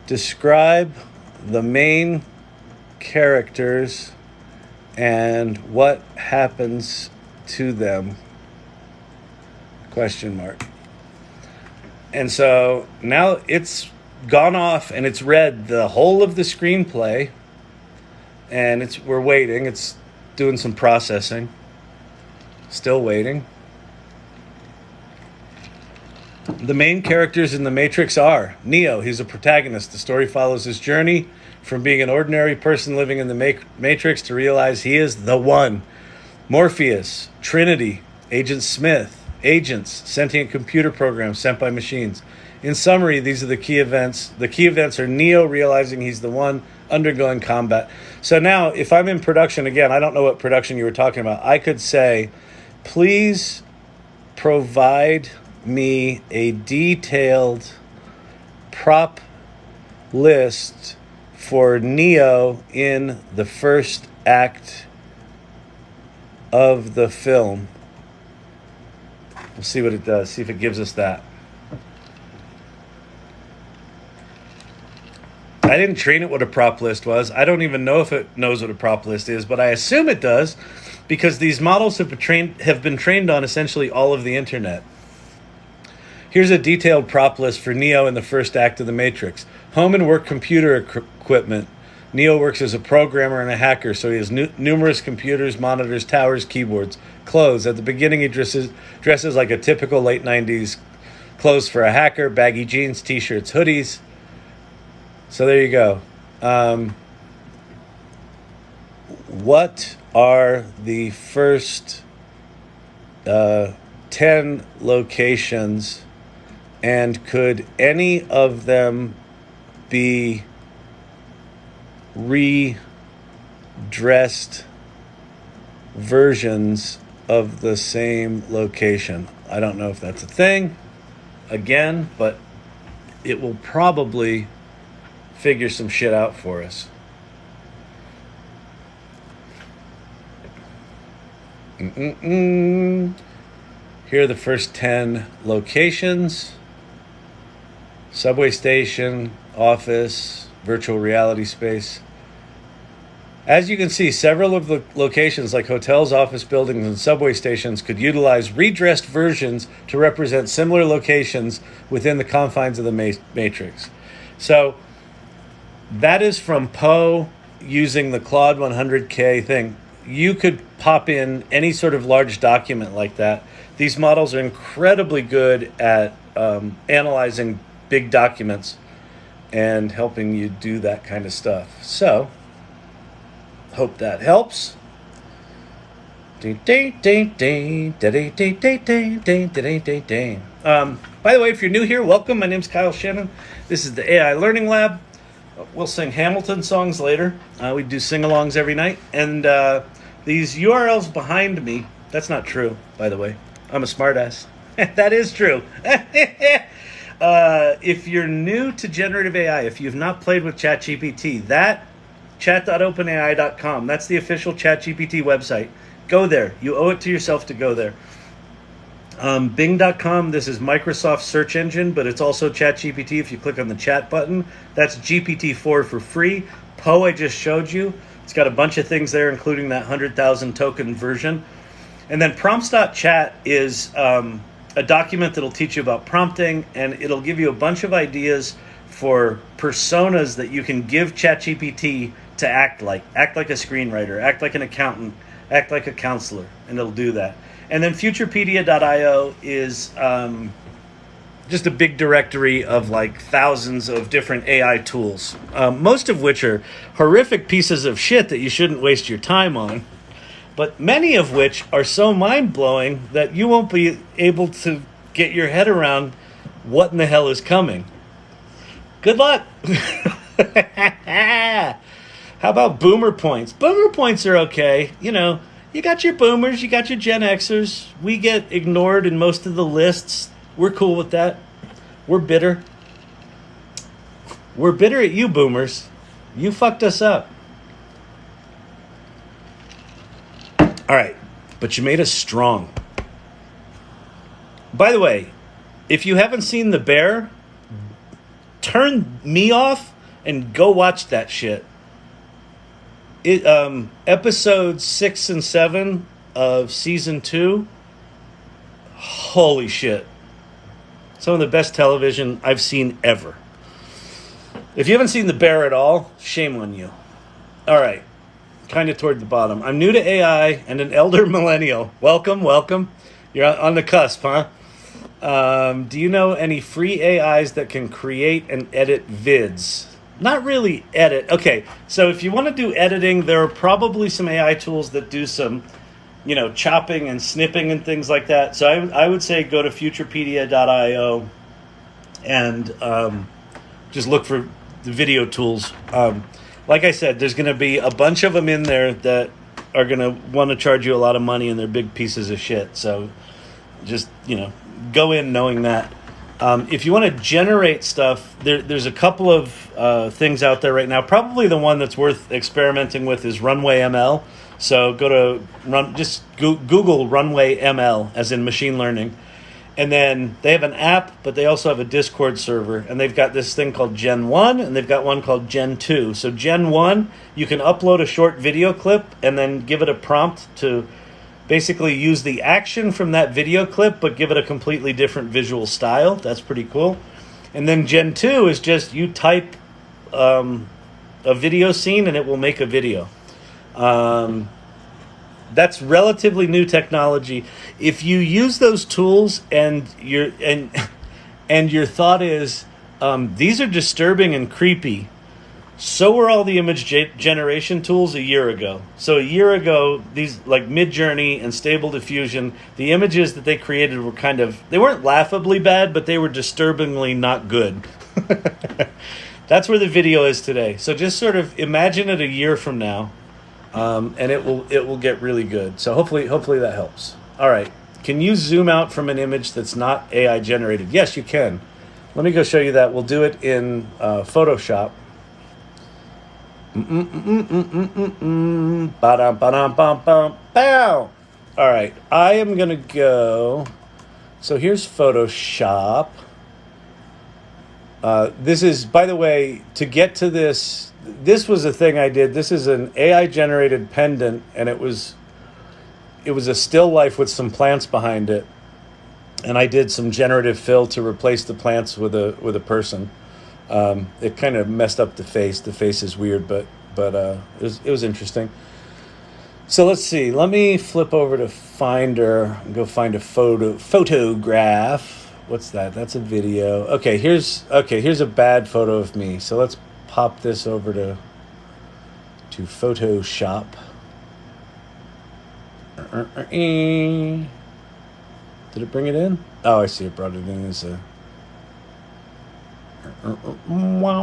describe the main characters and what happens to them, ? And so now it's gone off and it's read the whole of the screenplay, and we're waiting. It's doing some processing. Still waiting. The main characters in The Matrix are Neo. He's a protagonist. The story follows his journey from being an ordinary person living in the Matrix to realize he is the one. Morpheus, Trinity, Agent Smith, agents, sentient computer programs sent by machines. In summary, these are the key events. The key events are Neo realizing he's the one, undergoing combat. So now, if I'm in production, again, I don't know what production you were talking about. I could say, please provide me a detailed prop list for Neo in the first act of the film. We'll see what it does, see if it gives us that. I didn't train it what a prop list was. I don't even know if it knows what a prop list is, but I assume it does because these models have been trained on essentially all of the internet. Here's a detailed prop list for Neo in the first act of The Matrix. Home and work computer equipment. Neo works as a programmer and a hacker, so he has numerous computers, monitors, towers, keyboards. Clothes. At the beginning, he dresses like a typical late 90s clothes for a hacker, baggy jeans, t-shirts, hoodies. So there you go. What are the first 10 locations, and could any of them be redressed versions of the same location? I don't know if that's a thing, again, but it will probably figure some shit out for us. Here are the first 10 locations. Subway station, office, virtual reality space. As you can see, several of the locations like hotels, office buildings, and subway stations could utilize redressed versions to represent similar locations within the confines of the Matrix. So that is from Poe using the Claude 100K thing. You could pop in any sort of large document like that. These models are incredibly good at analyzing big documents and helping you do that kind of stuff. So, hope that helps. By the way, if you're new here, welcome. My name's Kyle Shannon. This is the AI Learning Lab. We'll sing Hamilton songs later. We do sing-alongs every night. And these URLs behind me, that's not true, by the way. I'm a smartass. That is true. If you're new to generative AI, if you've not played with ChatGPT, that chat.openai.com, that's the official ChatGPT website. Go there. You owe it to yourself to go there. Bing.com, this is Microsoft's search engine, but it's also ChatGPT. If you click on the chat button, that's GPT-4 for free. Poe, I just showed you. It's got a bunch of things there, including that 100,000 token version. And then prompts.chat is a document that'll teach you about prompting, and it'll give you a bunch of ideas for personas that you can give ChatGPT to act like. Act like a screenwriter, act like an accountant, act like a counselor, and it'll do that. And then Futurepedia.io is just a big directory of like thousands of different AI tools, most of which are horrific pieces of shit that you shouldn't waste your time on, but many of which are so mind-blowing that you won't be able to get your head around what in the hell is coming. Good luck. How about boomer points? Boomer points are okay. You know, you got your boomers, you got your Gen Xers. We get ignored in most of the lists. We're cool with that. We're bitter. We're bitter at you, boomers. You fucked us up. All right, but you made us strong. By the way, if you haven't seen The Bear, turn me off and go watch that shit. Episodes 6 and 7 of season 2. Holy shit. Some of the best television I've seen ever. If you haven't seen The Bear at all, shame on you. All right. Kind of toward the bottom. I'm new to AI and an elder millennial. Welcome, welcome. You're on the cusp, huh? Do you know any free AIs that can create and edit vids? Not really edit. Okay, so if you want to do editing, there are probably some AI tools that do some, you know, chopping and snipping and things like that. So I would say go to futurepedia.io and just look for the video tools. Like I said, there's going to be a bunch of them in there that are going to want to charge you a lot of money, and they're big pieces of shit. So just, you know, go in knowing that. If you want to generate stuff, there's a couple of things out there right now. Probably the one that's worth experimenting with is Runway ML. So go to Google Runway ML, as in machine learning. And then they have an app, but they also have a Discord server. And they've got this thing called Gen 1, and they've got one called Gen 2. So Gen 1, you can upload a short video clip and then give it a prompt to basically use the action from that video clip, but give it a completely different visual style. That's pretty cool. And then Gen 2 is just you type a video scene and it will make a video. That's relatively new technology. If you use those tools and your thought is these are disturbing and creepy, so were all the image generation tools a year ago. So a year ago, these like Midjourney and Stable Diffusion, the images that they created were they weren't laughably bad, but they were disturbingly not good. That's where the video is today. So just sort of imagine it a year from now, and it will get really good. So hopefully that helps. All right. Can you zoom out from an image that's not AI generated? Yes, you can. Let me go show you that. We'll do it in Photoshop. Ba-dum-ba-dum-bum-bum. All right, I am gonna go. So here's Photoshop. This is, by the way, to get to this. This was a thing I did. This is an AI generated pendant, and it was a still life with some plants behind it, and I did some generative fill to replace the plants with a person. It kind of messed up the face. The face is weird, but it was interesting. So let's see. Let me flip over to Finder and go find a photograph. What's that? That's a video. Okay, here's a bad photo of me. So let's pop this over to Photoshop. Did it bring it in? Oh, I see. It brought it in as a. So I'm going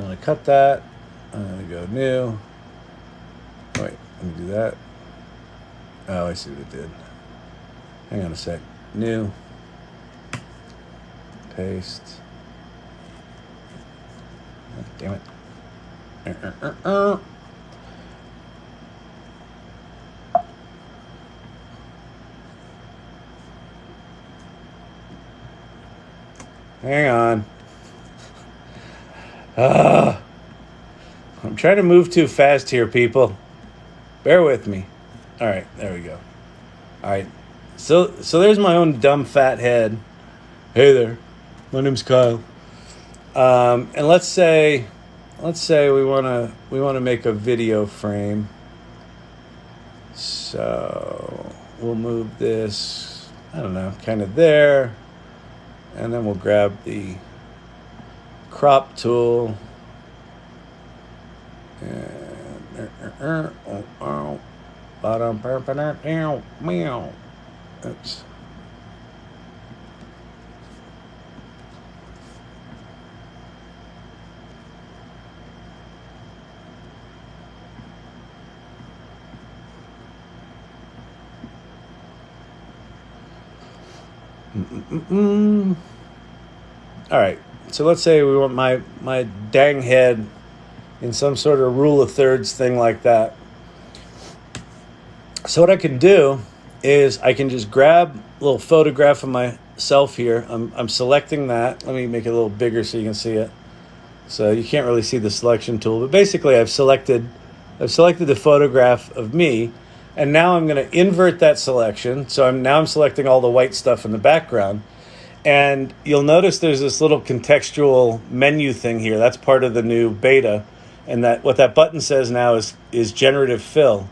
to cut that. I'm going to go new. Wait, let me do that. Oh, I see what it did. Hang on a sec. New. Paste. Oh, damn it. Hang on. I'm trying to move too fast here, people. Bear with me. All right, there we go. All right. So there's my own dumb fat head. Hey there. My name's Kyle. And let's say we want to make a video frame. So we'll move this I don't know, kind of there. And then we'll grab the crop tool. And oops. All right, so let's say we want my dang head in some sort of rule of thirds thing like that. So what I can do is I can just grab a little photograph of myself here. I'm selecting that. Let me make it a little bigger so you can see it. So you can't really see the selection tool, but basically I've selected the photograph of me, and now I'm going to invert that selection. So I'm selecting all the white stuff in the background. And you'll notice there's this little contextual menu thing here. That's part of the new beta. And that what that button says now is generative fill.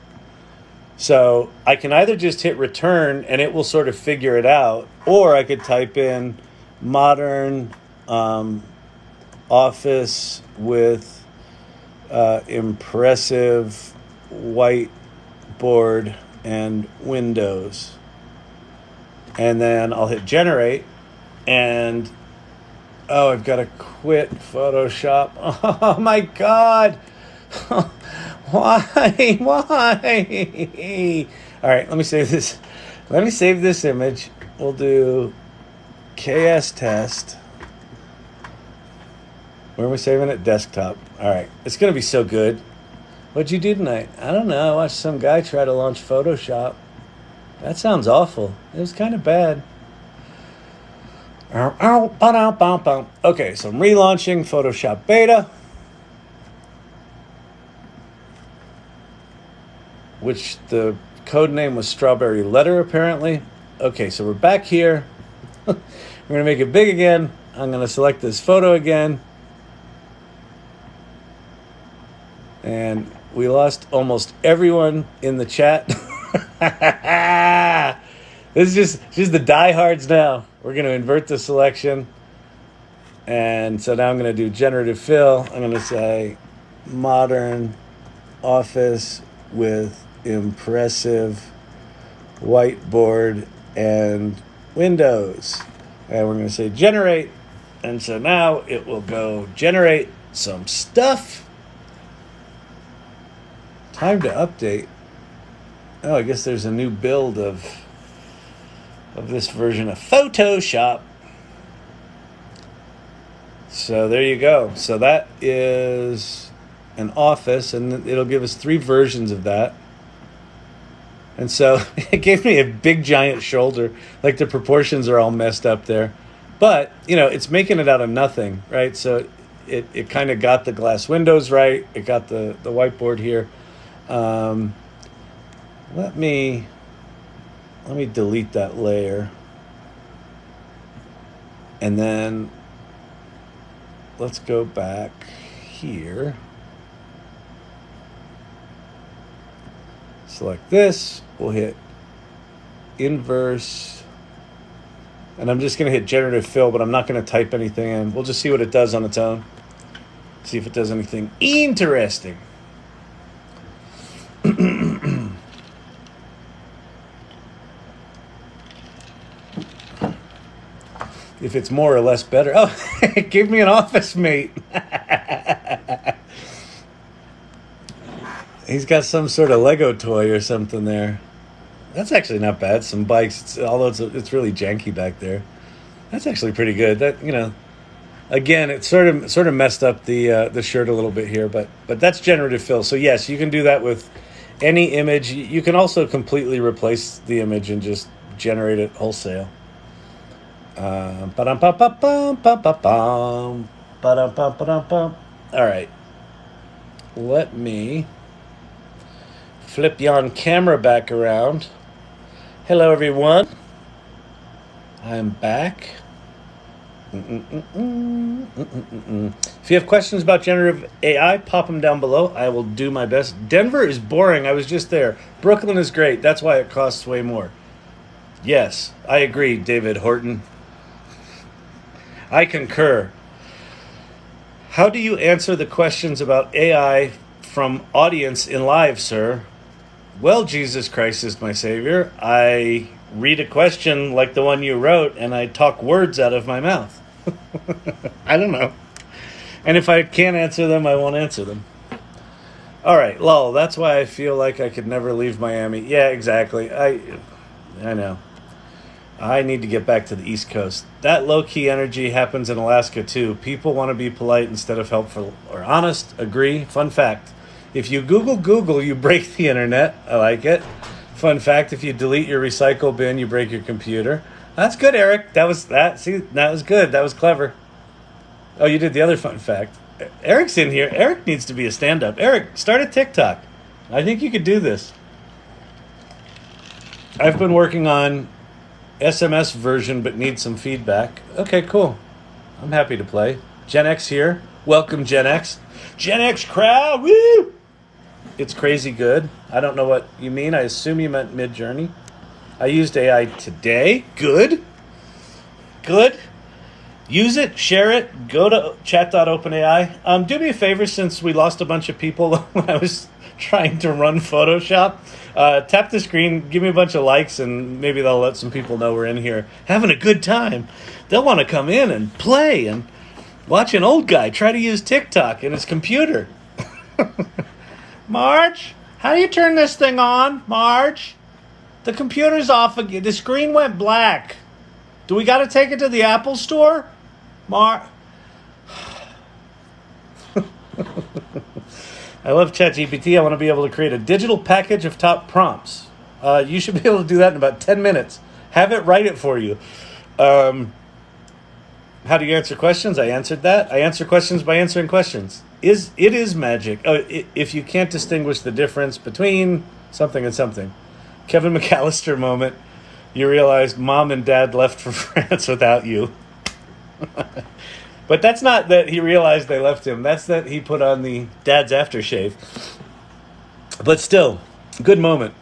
So I can either just hit return and it will sort of figure it out, or I could type in modern office with impressive whiteboard and windows. And then I'll hit generate. And, oh, I've got to quit Photoshop. Oh, my God. Why? All right, let me save this. Let me save this image. We'll do KS test. Where are we saving it? Desktop. All right, it's going to be so good. What'd you do tonight? I don't know. I watched some guy try to launch Photoshop. That sounds awful. It was kind of bad. Okay, so I'm relaunching Photoshop Beta, which the code name was Strawberry Letter, apparently. Okay, so we're back here. We're going to make it big again. I'm going to select this photo again. And we lost almost everyone in the chat. This is just the diehards now. We're going to invert the selection. And so now I'm going to do generative fill. I'm going to say modern office with impressive whiteboard and windows. And we're going to say generate. And so now it will go generate some stuff. Time to update. Oh, I guess there's a new build of this version of Photoshop. So there you go. So that is an office, and it'll give us 3 versions of that. And so it gave me a big giant shoulder. Like the proportions are all messed up there. But, it's making it out of nothing, right? So it kind of got the glass windows right. It got the whiteboard here. Let me delete that layer. And then let's go back here. Select this. We'll hit inverse. And I'm just going to hit generative fill, but I'm not going to type anything in. We'll just see what it does on its own. See if it does anything interesting. If it's more or less better. Oh, it gave me an office mate. He's got some sort of Lego toy or something there. That's actually not bad. Some bikes, although it's really janky back there. That's actually pretty good. That again, it sort of messed up the shirt a little bit here, but that's generative fill. So yes, you can do that with any image. You can also completely replace the image and just generate it wholesale. All right, let me flip yon camera back around. Hello everyone, I'm back. If you have questions about generative AI, pop them down below. I will do my best. Denver is boring. I was just there. Brooklyn is great. That's why it costs way more. Yes, I agree, David Horton. I concur. How do you answer the questions about AI from audience in live, sir? Well, Jesus Christ is my Savior. I read a question like the one you wrote, and I talk words out of my mouth. I don't know. And if I can't answer them, I won't answer them. All right, lol, that's why I feel like I could never leave Miami. Yeah, exactly. I know. I need to get back to the East Coast. That low-key energy happens in Alaska, too. People want to be polite instead of helpful or honest. Agree. Fun fact. If you Google, you break the internet. I like it. Fun fact, if you delete your recycle bin, you break your computer. That's good, Eric. See, that was good. That was clever. Oh, you did the other fun fact. Eric's in here. Eric needs to be a stand-up. Eric, start a TikTok. I think you could do this. I've been working on SMS version, but need some feedback. Okay, cool. I'm happy to play. Gen X here. Welcome, Gen X. Gen X crowd, woo! It's crazy good. I don't know what you mean. I assume you meant Midjourney. I used AI today. Good. Good. Use it, share it, go to chat.openai. Do me a favor, since we lost a bunch of people when I was trying to run Photoshop. Tap the screen, give me a bunch of likes, and maybe that'll let some people know we're in here having a good time. They'll want to come in and play and watch an old guy try to use TikTok in his computer. Marge, how do you turn this thing on, Marge? The computer's off again. The screen went black. Do we got to take it to the Apple store? I love ChatGPT. I want to be able to create a digital package of top prompts. You should be able to do that in about 10 minutes. Have it write it for you. How do you answer questions? I answered that. I answer questions by answering questions. It is magic. If you can't distinguish the difference between something and something. Kevin McAllister moment. You realized mom and dad left for France without you. But that's not that he realized they left him. That's that he put on the dad's aftershave. But still, good moment.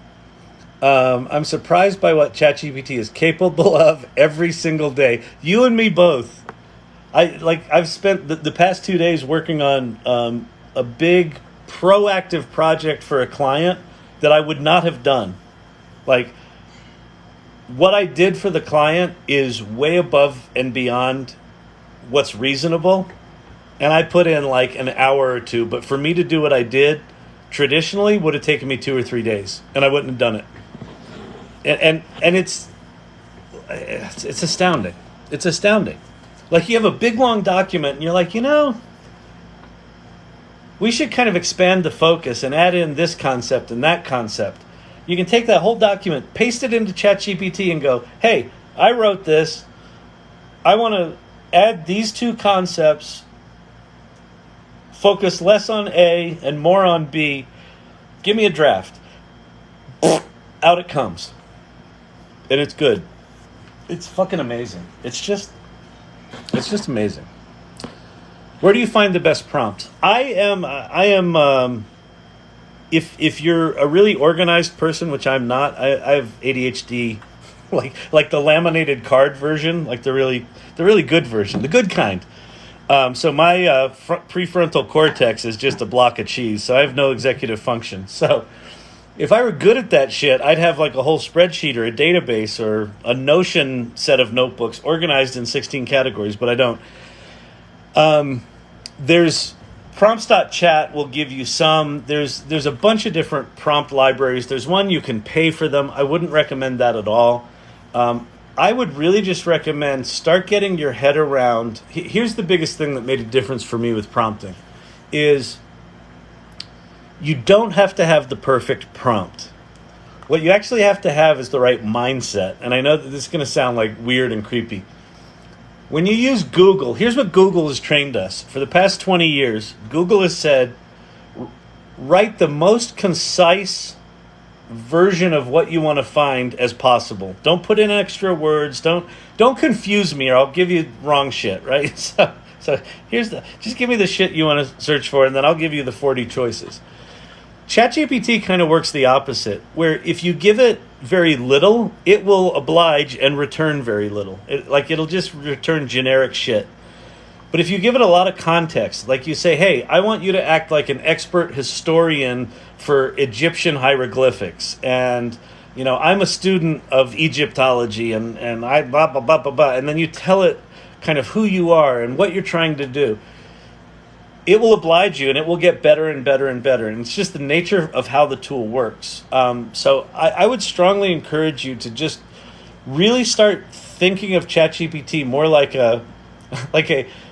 I'm surprised by what ChatGPT is capable of every single day. You and me both. I've spent the past 2 days working on a big proactive project for a client that I would not have done. What I did for the client is way above and beyond what's reasonable. And I put in an hour or two. But for me to do what I did traditionally would have taken me 2 or 3 days. And I wouldn't have done it. And it's astounding. It's astounding. You have a big, long document and you're we should kind of expand the focus and add in this concept and that concept. You can take that whole document, paste it into ChatGPT and go, hey, I wrote this. I want to add these two concepts, focus less on A and more on B. Give me a draft. Out it comes. And it's good. It's fucking amazing. It's just amazing. Where do you find the best prompt? I am if you're a really organized person, which I'm not, I have ADHD, like the laminated card version, the really good version, the good kind. So my prefrontal cortex is just a block of cheese, so I have no executive function. So if I were good at that shit, I'd have a whole spreadsheet or a database or a Notion set of notebooks organized in 16 categories, but I don't. There's prompts.chat will give you some. There's a bunch of different prompt libraries. There's one you can pay for them. I wouldn't recommend that at all. I would really just recommend start getting your head around. Here's the biggest thing that made a difference for me with prompting is you don't have to have the perfect prompt. What you actually have to have is the right mindset. And I know that this is going to sound weird and creepy. When you use Google, here's what Google has trained us. For the past 20 years, Google has said, write the most concise version of what you want to find as possible. Don't put in extra words. Don't confuse me or I'll give you wrong shit, right? So just give me the shit you want to search for and then I'll give you the 40 choices. ChatGPT kind of works the opposite, where if you give it very little, it will oblige and return very little. It'll just return generic shit. But if you give it a lot of context, like you say, hey, I want you to act like an expert historian for Egyptian hieroglyphics, and I'm a student of Egyptology, and I blah blah blah blah blah, and then you tell it kind of who you are and what you're trying to do. It will oblige you, and it will get better and better and better. And it's just the nature of how the tool works. So I would strongly encourage you to just really start thinking of ChatGPT more like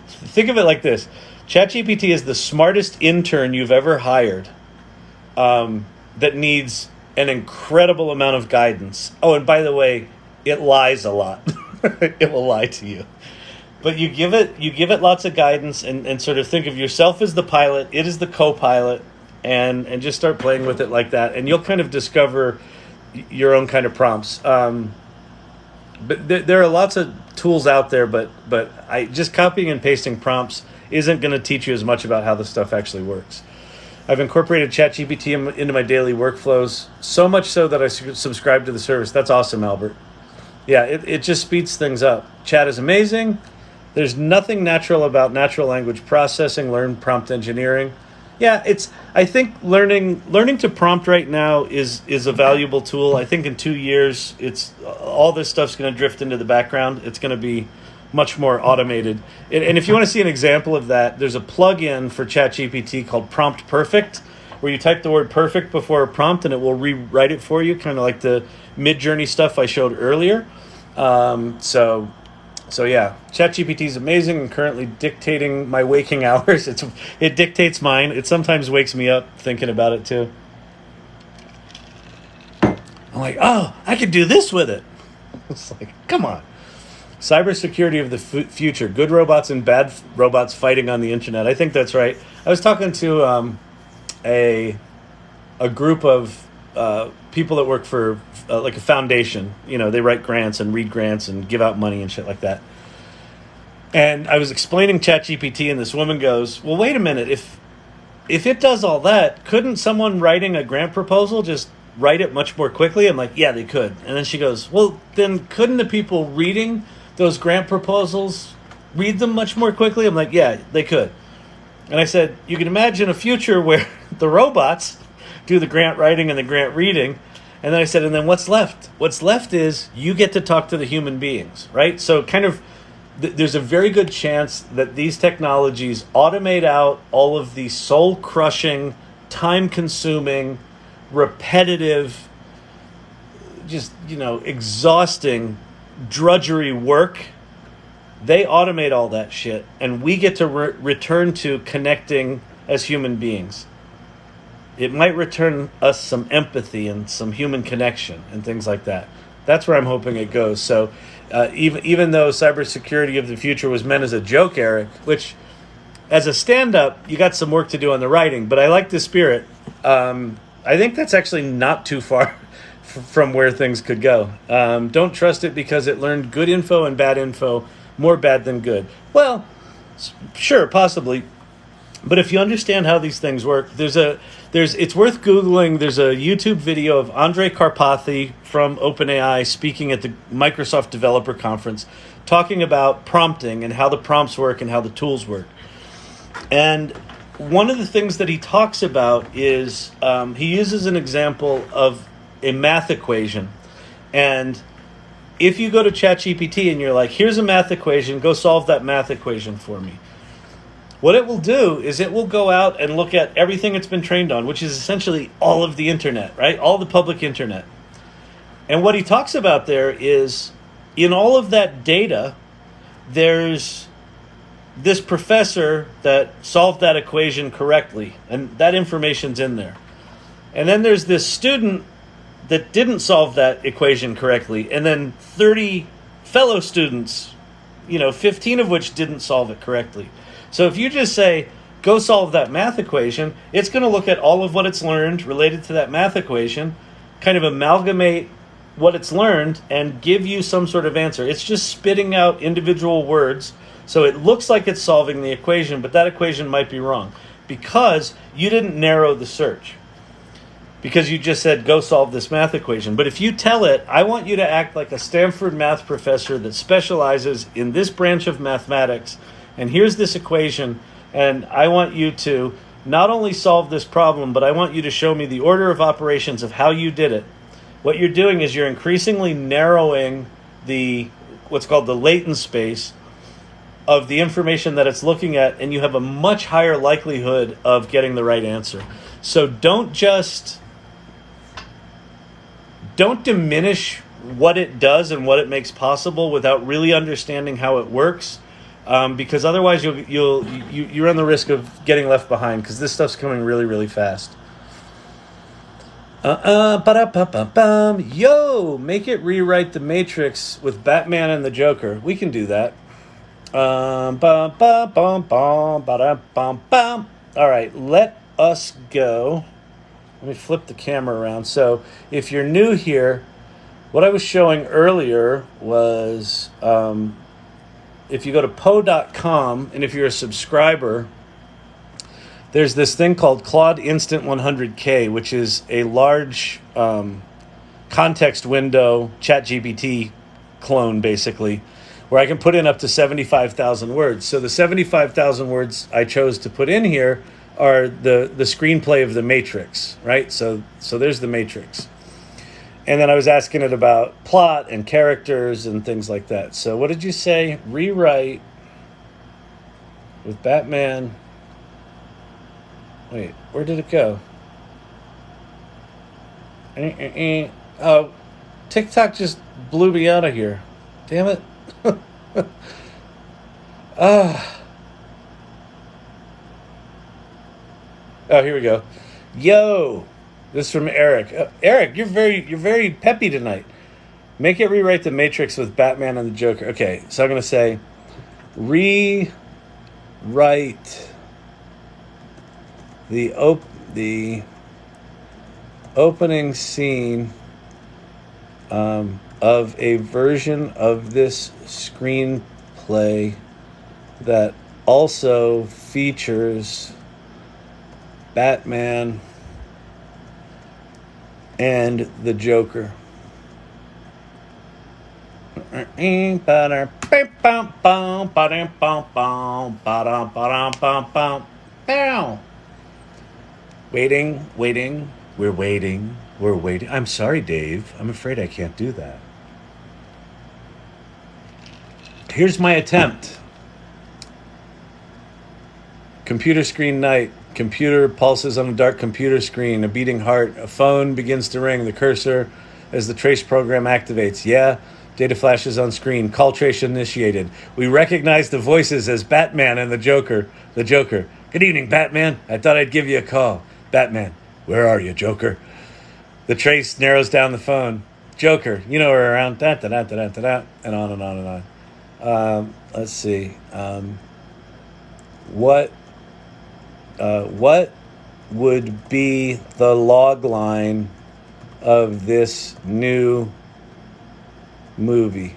think of it like this. ChatGPT is the smartest intern you've ever hired that needs an incredible amount of guidance. Oh, and by the way, it lies a lot. It will lie to you. But you give it lots of guidance and sort of think of yourself as the pilot, it is the co-pilot, and just start playing with it like that. And you'll kind of discover your own kind of prompts. But there are lots of tools out there, but just copying and pasting prompts isn't going to teach you as much about how this stuff actually works. I've incorporated ChatGPT into my daily workflows, so much so that I subscribe to the service. That's awesome, Albert. Yeah, it just speeds things up. Chat is amazing. There's nothing natural about natural language processing, learn prompt engineering. Yeah, I think learning to prompt right now is a valuable tool. I think in 2 years, all this stuff's going to drift into the background. It's going to be much more automated. And if you want to see an example of that, there's a plugin for ChatGPT called Prompt Perfect, where you type the word perfect before a prompt and it will rewrite it for you, kind of like the Midjourney stuff I showed earlier. So yeah, ChatGPT is amazing and currently dictating my waking hours. It dictates mine. It sometimes wakes me up thinking about it too. I'm like, oh, I could do this with it. It's like, come on. Cybersecurity of the future. Good robots and bad robots fighting on the internet. I think that's right. I was talking to a group of people that work for like a foundation. They write grants and read grants and give out money and shit like that. And I was explaining ChatGPT, and this woman goes, well, wait a minute. If it does all that, couldn't someone writing a grant proposal just write it much more quickly? I'm like, yeah, they could. And then she goes, well, then couldn't the people reading those grant proposals read them much more quickly? I'm like, yeah, they could. And I said, you can imagine a future where the robots do the grant writing and the grant reading. And then I said, and then what's left? What's left is you get to talk to the human beings, right? So kind of there's a very good chance that these technologies automate out all of the soul-crushing, time-consuming, repetitive, just, exhausting drudgery work. They automate all that shit, and we get to return to connecting as human beings. It might return us some empathy and some human connection and things like that. That's where I'm hoping it goes. So even though cybersecurity of the future was meant as a joke, Eric, which as a stand-up, you got some work to do on the writing, but I like the spirit. I think that's actually not too far from where things could go. Don't trust it because it learned good info and bad info, more bad than good. Well, sure, possibly. But if you understand how these things work, it's worth Googling. There's a YouTube video of Andrej Karpathy from OpenAI speaking at the Microsoft Developer Conference, talking about prompting and how the prompts work and how the tools work. And one of the things that he talks about is he uses an example of a math equation. And if you go to ChatGPT and you're like, here's a math equation, go solve that math equation for me. What it will do is it will go out and look at everything it's been trained on, which is essentially all of the internet, right? All the public internet. And what he talks about there is in all of that data, there's this professor that solved that equation correctly, and that information's in there. And then there's this student that didn't solve that equation correctly, and then 30 fellow students, 15 of which didn't solve it correctly. So if you just say, go solve that math equation, it's going to look at all of what it's learned related to that math equation, kind of amalgamate what it's learned, and give you some sort of answer. It's just spitting out individual words, so it looks like it's solving the equation, but that equation might be wrong because you didn't narrow the search. because you just said, go solve this math equation. But if you tell it, I want you to act like a Stanford math professor that specializes in this branch of mathematics, and here's this equation, and I want you to not only solve this problem, but I want you to show me the order of operations of how you did it. What you're doing is you're increasingly narrowing what's called the latent space of the information that it's looking at, and you have a much higher likelihood of getting the right answer. So don't diminish what it does and what it makes possible without really understanding how it works, because otherwise you run the risk of getting left behind, because this stuff's coming really, really fast. Yo, make it rewrite the Matrix with Batman and the Joker. We can do that. All right, let us go. Let me flip the camera around. So if you're new here, what I was showing earlier was if you go to po.com, and if you're a subscriber, there's this thing called Claude Instant 100K, which is a large context window ChatGPT clone, basically, where I can put in up to 75,000 words. So the 75,000 words I chose to put in here are the screenplay of The Matrix, right? So there's The Matrix. And then I was asking it about plot and characters and things like that. So what did you say? Rewrite with Batman. Wait, where did it go? Oh, TikTok just blew me out of here. Damn it. Oh, here we go. Yo, this is from Eric. Eric, you're very peppy tonight. Make it rewrite the Matrix with Batman and the Joker. Okay, so I'm going to say rewrite the opening scene of a version of this screenplay that also features Batman and the Joker. Waiting, we're waiting. I'm sorry, Dave. I'm afraid I can't do that. Here's my attempt. Computer screen night. Computer pulses on a dark computer screen. A beating heart. A phone begins to ring. The cursor as the trace program activates. Yeah. Data flashes on screen. Call trace initiated. We recognize the voices as Batman and the Joker. The Joker. Good evening, Batman. I thought I'd give you a call. Batman. Where are you, Joker? The trace narrows down the phone. Joker. You know we're around. Da-da-da-da-da-da. And on and on and on. Let's see. What would be the log line of this new movie?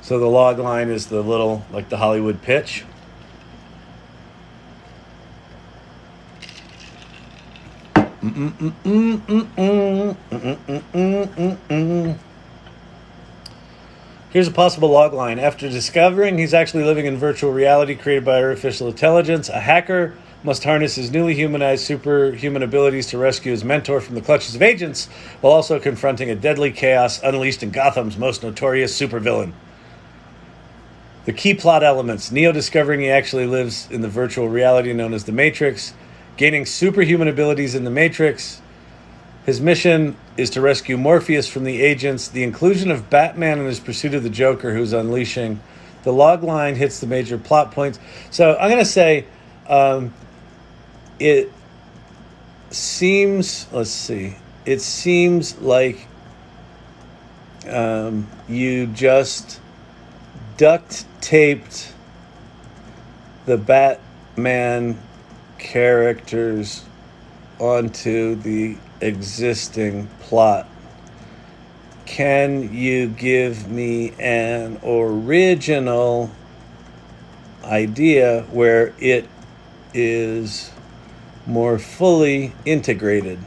So the log line is the little, like the Hollywood pitch. Here's a possible log line. After discovering he's actually living in virtual reality created by artificial intelligence, a hacker must harness his newly humanized superhuman abilities to rescue his mentor from the clutches of agents, while also confronting a deadly chaos unleashed in Gotham's most notorious supervillain. The key plot elements: Neo discovering he actually lives in the virtual reality known as the Matrix, gaining superhuman abilities in the Matrix. His mission is to rescue Morpheus from the agents. The inclusion of Batman in his pursuit of the Joker, who's unleashing. The log line hits the major plot points. So I'm going to say it seems, let's see, it seems like you just duct taped the Batman characters onto the existing plot. Can you give me an original idea where it is more fully integrated?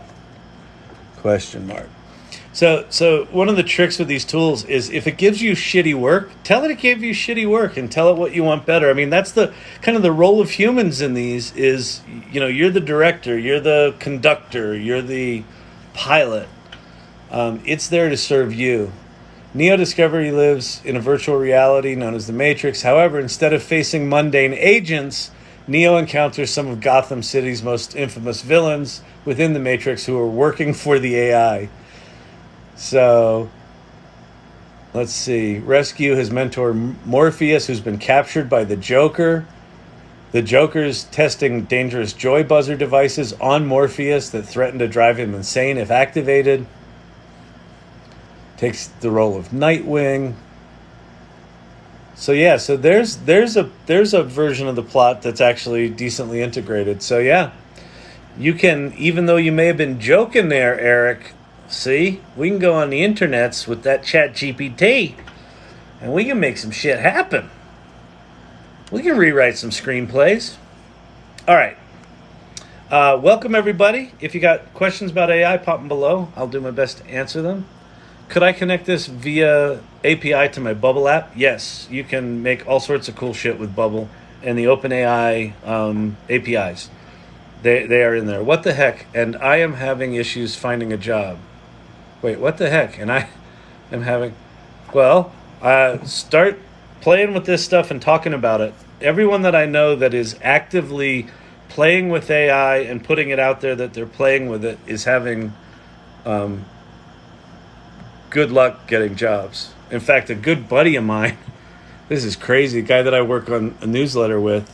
Question mark. So one of the tricks with these tools is if it gives you shitty work, tell it gave you shitty work and tell it what you want better. I mean, that's the kind of the role of humans in these is, you're the director, you're the conductor, you're the pilot. It's there to serve you. Neo Discovery lives in a virtual reality known as the Matrix. However, instead of facing mundane agents, Neo encounters some of Gotham City's most infamous villains within the Matrix who are working for the AI. So, let's see. Rescue his mentor Morpheus, who's been captured by the Joker. The Joker's testing dangerous joy buzzer devices on Morpheus that threaten to drive him insane if activated. Takes the role of Nightwing. So yeah, so there's a version of the plot that's actually decently integrated. So yeah, you can, even though you may have been joking there, Eric. See, we can go on the internets with that ChatGPT, and we can make some shit happen. We can rewrite some screenplays. All right. Welcome, everybody. If you got questions about AI, pop them below. I'll do my best to answer them. Could I connect this via API to my Bubble app? Yes. You can make all sorts of cool shit with Bubble and the OpenAI APIs. They are in there. What the heck? And I am having issues finding a job. Wait, what the heck? And I am having... Well, start playing with this stuff and talking about it. Everyone that I know that is actively playing with AI and putting it out there that they're playing with it is having good luck getting jobs. In fact, a good buddy of mine, this is crazy, a guy that I work on a newsletter with,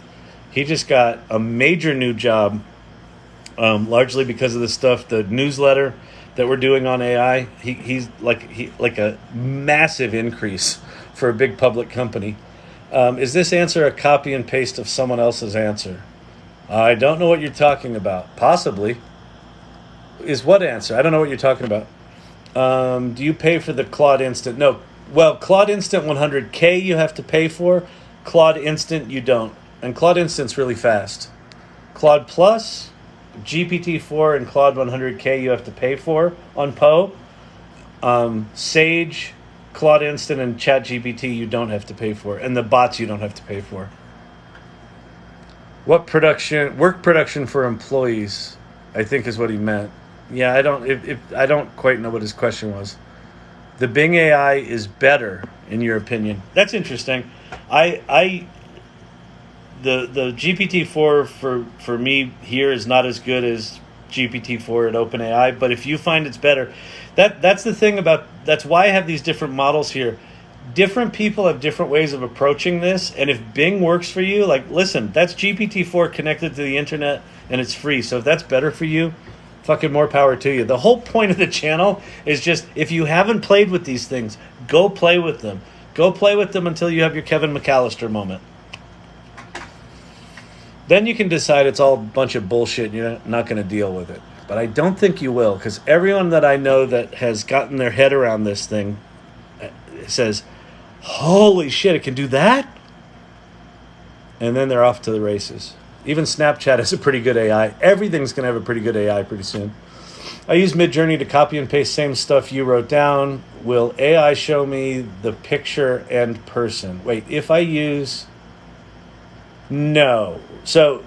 he just got a major new job, largely because of the stuff, the newsletter that we're doing on AI. He's like a massive increase for a big public company. Is this answer a copy and paste of someone else's answer? I don't know what you're talking about. Possibly. Is what answer? I don't know what you're talking about. Do you pay for the Claude Instant? No. Well, Claude Instant 100K you have to pay for. Claude Instant you don't. And Claude Instant's really fast. Claude Plus, GPT-4 and Claude 100K you have to pay for on Poe. Sage, Claude Instant, and ChatGPT you don't have to pay for. And the bots you don't have to pay for. What work production for employees, I think is what he meant. Yeah, I don't quite know what his question was. The Bing AI is better, in your opinion. That's interesting. The GPT-4 for me here is not as good as GPT-4 at OpenAI, but if you find it's better, that's the thing that's why I have these different models here. Different people have different ways of approaching this, and if Bing works for you, listen, that's GPT-4 connected to the internet, and it's free, so if that's better for you, fucking more power to you. The whole point of the channel is just, if you haven't played with these things, go play with them. Go play with them until you have your Kevin McAllister moment. Then you can decide it's all a bunch of bullshit and you're not going to deal with it. But I don't think you will, because everyone that I know that has gotten their head around this thing says, holy shit, it can do that? And then they're off to the races. Even Snapchat has a pretty good AI. Everything's going to have a pretty good AI pretty soon. I use Midjourney to copy and paste same stuff you wrote down. Will AI show me the picture and person? Wait, if I use... No. So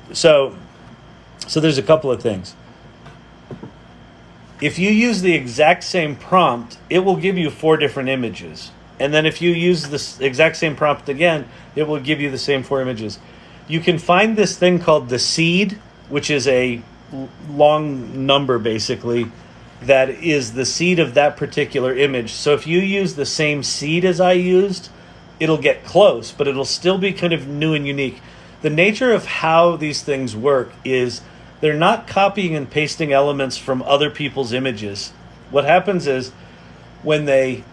there's a couple of things. If you use the exact same prompt, it will give you 4 different images. And then if you use the exact same prompt again, it will give you the same 4 images. You can find this thing called the seed, which is a long number, basically, that is the seed of that particular image. So if you use the same seed as I used, it'll get close, but it'll still be kind of new and unique. The nature of how these things work is they're not copying and pasting elements from other people's images. What happens is when they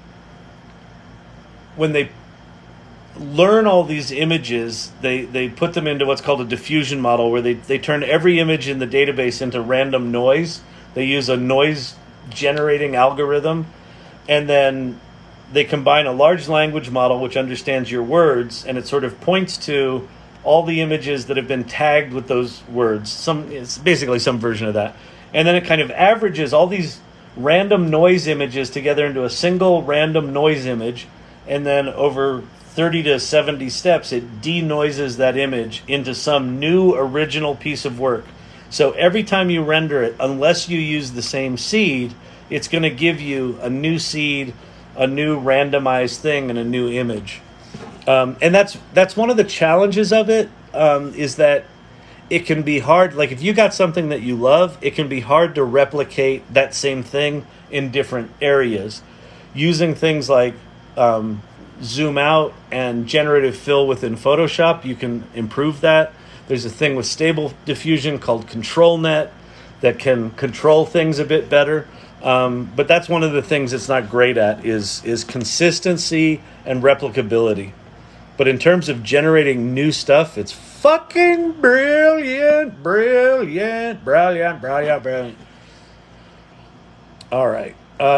learn all these images, they put them into what's called a diffusion model, where they turn every image in the database into random noise. They use a noise generating algorithm, and then they combine a large language model which understands your words, and it sort of points to all the images that have been tagged with those words. It's basically some version of that. And then it kind of averages all these random noise images together into a single random noise image, and then over 30 to 70 steps, it denoises that image into some new original piece of work. So every time you render it, unless you use the same seed, it's going to give you a new seed, a new randomized thing, and a new image. And that's one of the challenges of it, is that it can be hard. Like if you got something that you love, it can be hard to replicate that same thing in different areas. Using things like zoom out and generative fill within Photoshop, you can improve that. There's a thing with stable diffusion called control net that can control things a bit better. But that's one of the things it's not great at is consistency and replicability. But in terms of generating new stuff, it's fucking brilliant. All right.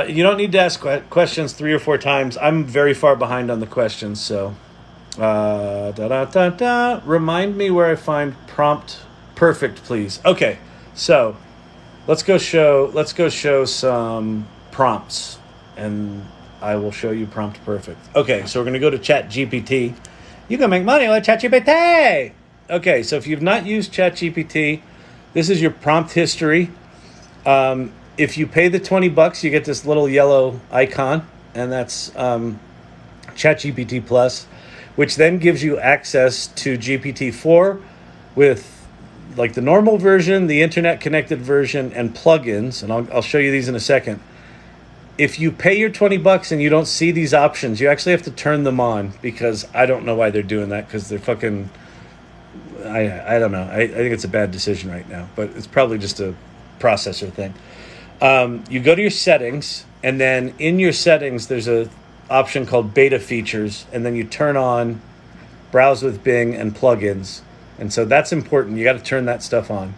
You don't need to ask questions 3 or 4 times. I'm very far behind on the questions, so remind me where I find prompt perfect, please. Okay, so let's go show some prompts, and I will show you prompt perfect. Okay, so we're going to go to ChatGPT. You can make money with ChatGPT. Okay, so if you've not used ChatGPT, this is your prompt history. If you pay the $20, you get this little yellow icon, and that's ChatGPT Plus, which then gives you access to GPT-4 with like the normal version, the internet-connected version, and plugins. And I'll show you these in a second. If you pay your $20 and you don't see these options, you actually have to turn them on, because I don't know why they're doing that, because they're fucking... I don't know. I think it's a bad decision right now, but it's probably just a processor thing. You go to your settings, and then in your settings, there's a option called beta features, and then you turn on browse with Bing and plugins. And so that's important. You got to turn that stuff on.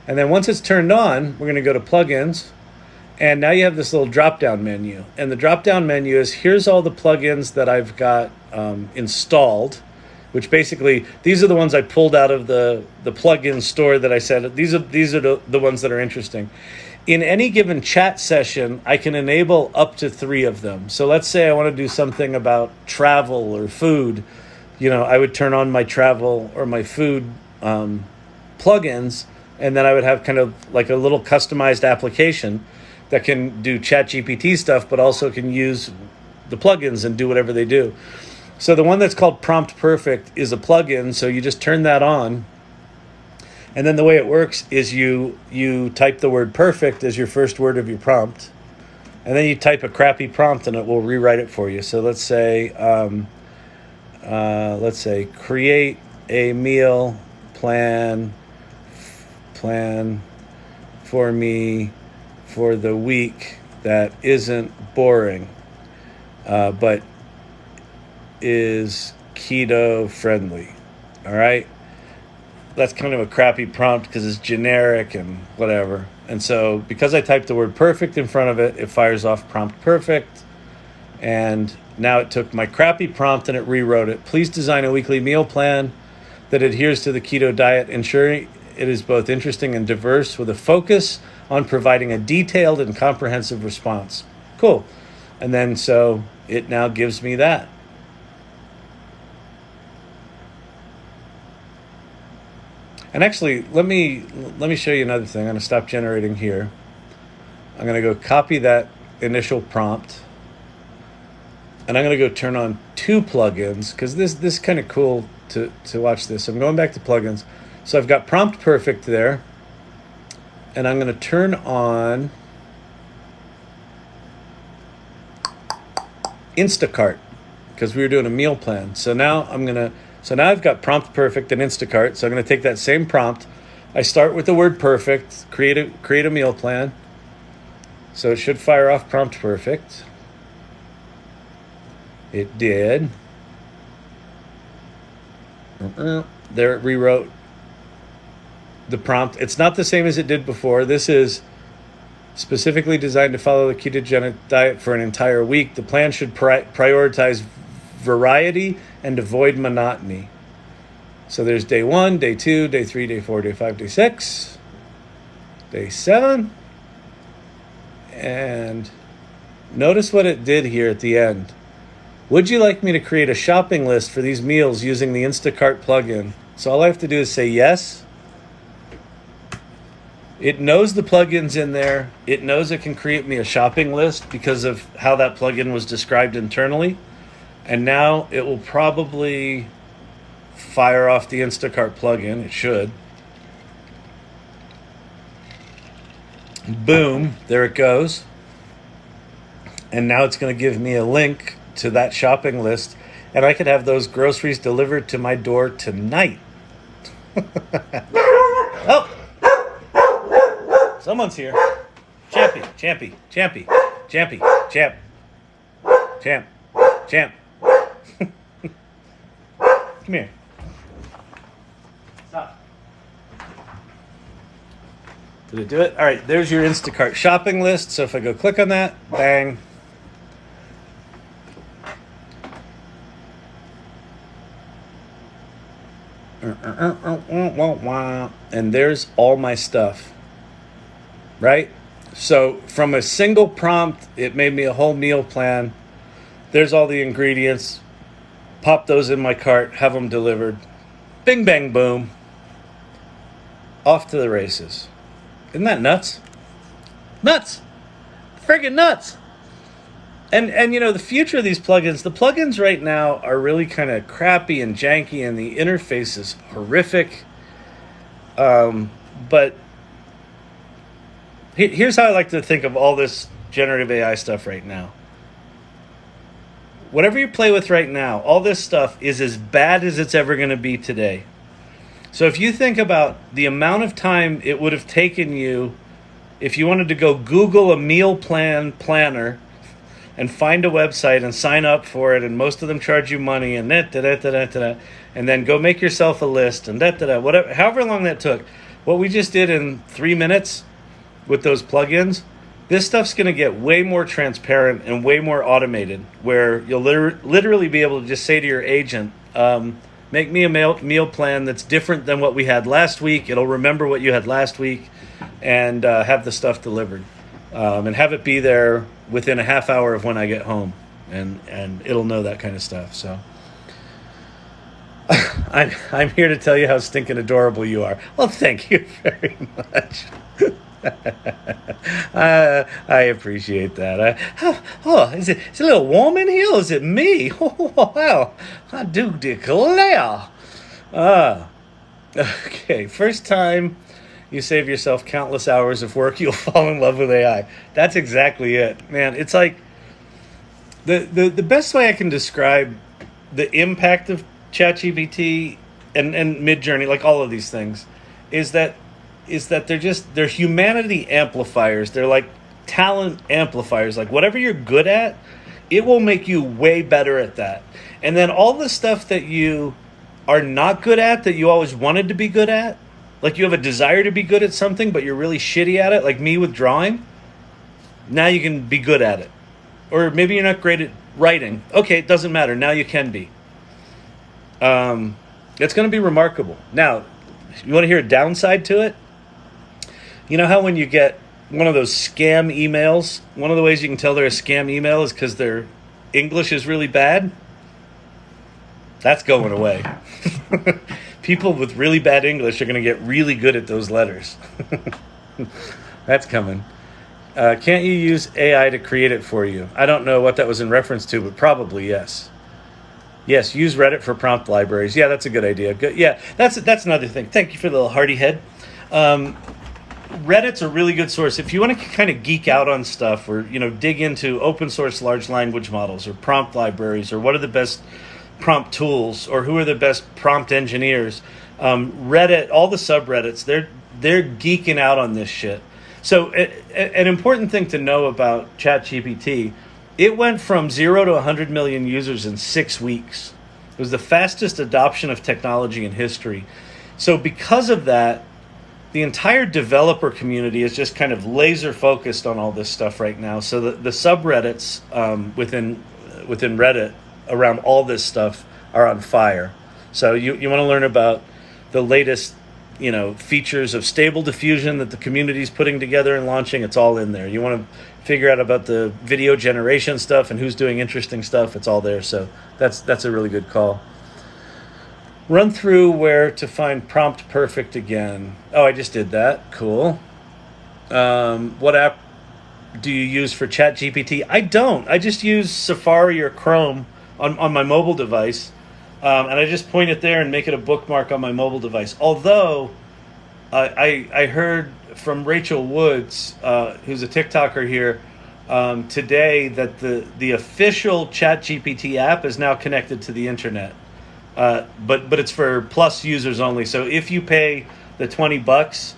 And then once it's turned on, we're going to go to plugins. And now you have this little drop-down menu. And the drop-down menu is, here's all the plugins that I've got installed, which basically, these are the ones I pulled out of the plugin store that I said, these are the ones that are interesting. In any given chat session, I can enable up to 3 of them. So let's say I want to do something about travel or food. You know, I would turn on my travel or my food plugins, and then I would have kind of like a little customized application that can do ChatGPT stuff, but also can use the plugins and do whatever they do. So the one that's called Prompt Perfect is a plugin, so you just turn that on. And then the way it works is you type the word perfect as your first word of your prompt, and then you type a crappy prompt and it will rewrite it for you. So let's say create a meal plan for me for the week that isn't boring, but is keto friendly. All right. That's kind of a crappy prompt because it's generic and whatever. And so because I typed the word perfect in front of it, it fires off prompt perfect. And now it took my crappy prompt and it rewrote it. Please design a weekly meal plan that adheres to the keto diet, ensuring it is both interesting and diverse, with a focus on providing a detailed and comprehensive response. Cool. And then so it now gives me that. And actually, let me show you another thing. I'm going to stop generating here. I'm going to go copy that initial prompt, and I'm going to go turn on 2 plugins, because this is kind of cool to watch this. I'm going back to plugins. So I've got Prompt Perfect there, and I'm going to turn on Instacart, because we were doing a meal plan. So now now I've got Prompt Perfect and Instacart. So I'm going to take that same prompt. I start with the word perfect, create a meal plan. So it should fire off Prompt Perfect. It did. There it rewrote the prompt. It's not the same as it did before. This is specifically designed to follow the ketogenic diet for an entire week. The plan should prioritize variety and avoid monotony. So there's day 1, day 2, day 3, day 4, day 5, day 6, day 7, And notice what it did here at the end. Would you like me to create a shopping list for these meals using the Instacart plugin? So all I have to do is say yes. It knows the plugin's in there. It knows it can create me a shopping list because of how that plugin was described internally. And now it will probably fire off the Instacart plugin. It should. Boom, there it goes. And now it's going to give me a link to that shopping list, and I could have those groceries delivered to my door tonight. Oh! Someone's here. Champy. Champ. Come here. Stop. Did it do it? All right, there's your Instacart shopping list. So if I go click on that, bang. And there's all my stuff. Right? So from a single prompt, it made me a whole meal plan. There's all the ingredients. Pop those in my cart, have them delivered. Bing, bang, boom. Off to the races. Isn't that nuts? Nuts! Friggin' nuts! And you know, the future of these plugins, the plugins right now are really kind of crappy and janky, and the interface is horrific. But here's how I like to think of all this generative AI stuff right now. Whatever you play with right now, all this stuff is as bad as it's ever going to be today. So if you think about the amount of time it would have taken you if you wanted to go Google a meal planner and find a website and sign up for it, and most of them charge you money, and and then go make yourself a list, and whatever, however long that took. What we just did in 3 minutes with those plugins, this stuff's going to get way more transparent and way more automated, where you'll literally be able to just say to your agent, make me a meal plan that's different than what we had last week. It'll remember what you had last week and have the stuff delivered. And have it be there within a half hour of when I get home. And it'll know that kind of stuff. So I'm here to tell you how stinking adorable you are. Well, thank you very much. I appreciate that. Is it a little warm in here, or is it me? Oh, wow, I do declare. Okay, first time you save yourself countless hours of work, you'll fall in love with AI. That's exactly it, man. It's like the best way I can describe the impact of ChatGPT and Midjourney, like all of these things, is that they're humanity amplifiers. They're like talent amplifiers. Like whatever you're good at, it will make you way better at that. And then all the stuff that you are not good at, that you always wanted to be good at, like you have a desire to be good at something, but you're really shitty at it, like me with drawing, now you can be good at it. Or maybe you're not great at writing. Okay, it doesn't matter. Now you can be. It's going to be remarkable. Now, you want to hear a downside to it? You know how when you get one of those scam emails, one of the ways you can tell they're a scam email is because their English is really bad? That's going away. People with really bad English are going to get really good at those letters. That's coming. Can't you use AI to create it for you? I don't know what that was in reference to, but probably yes. Yes, use Reddit for prompt libraries. Yeah, that's a good idea. Good. Yeah, that's another thing. Thank you for the little hearty head. Reddit's a really good source. If you want to kind of geek out on stuff or, dig into open source large language models or prompt libraries or what are the best prompt tools or who are the best prompt engineers, Reddit, all the subreddits, they're geeking out on this shit. So an important thing to know about ChatGPT, it went from 0 to 100 million users in 6 weeks. It was the fastest adoption of technology in history. So because of that, the entire developer community is just kind of laser focused on all this stuff right now. So the subreddits within Reddit around all this stuff are on fire. So you want to learn about the latest features of Stable Diffusion that the community is putting together and launching. It's all in there. You want to figure out about the video generation stuff and who's doing interesting stuff. It's all there. So that's a really good call. Run through where to find prompt perfect again. Oh, I just did that. Cool. What app do you use for ChatGPT? I don't. I just use Safari or Chrome on my mobile device. And I just point it there and make it a bookmark on my mobile device. Although I heard from Rachel Woods, who's a TikToker here, today that the official ChatGPT app is now connected to the internet. But it's for Plus users only. So if you pay the $20,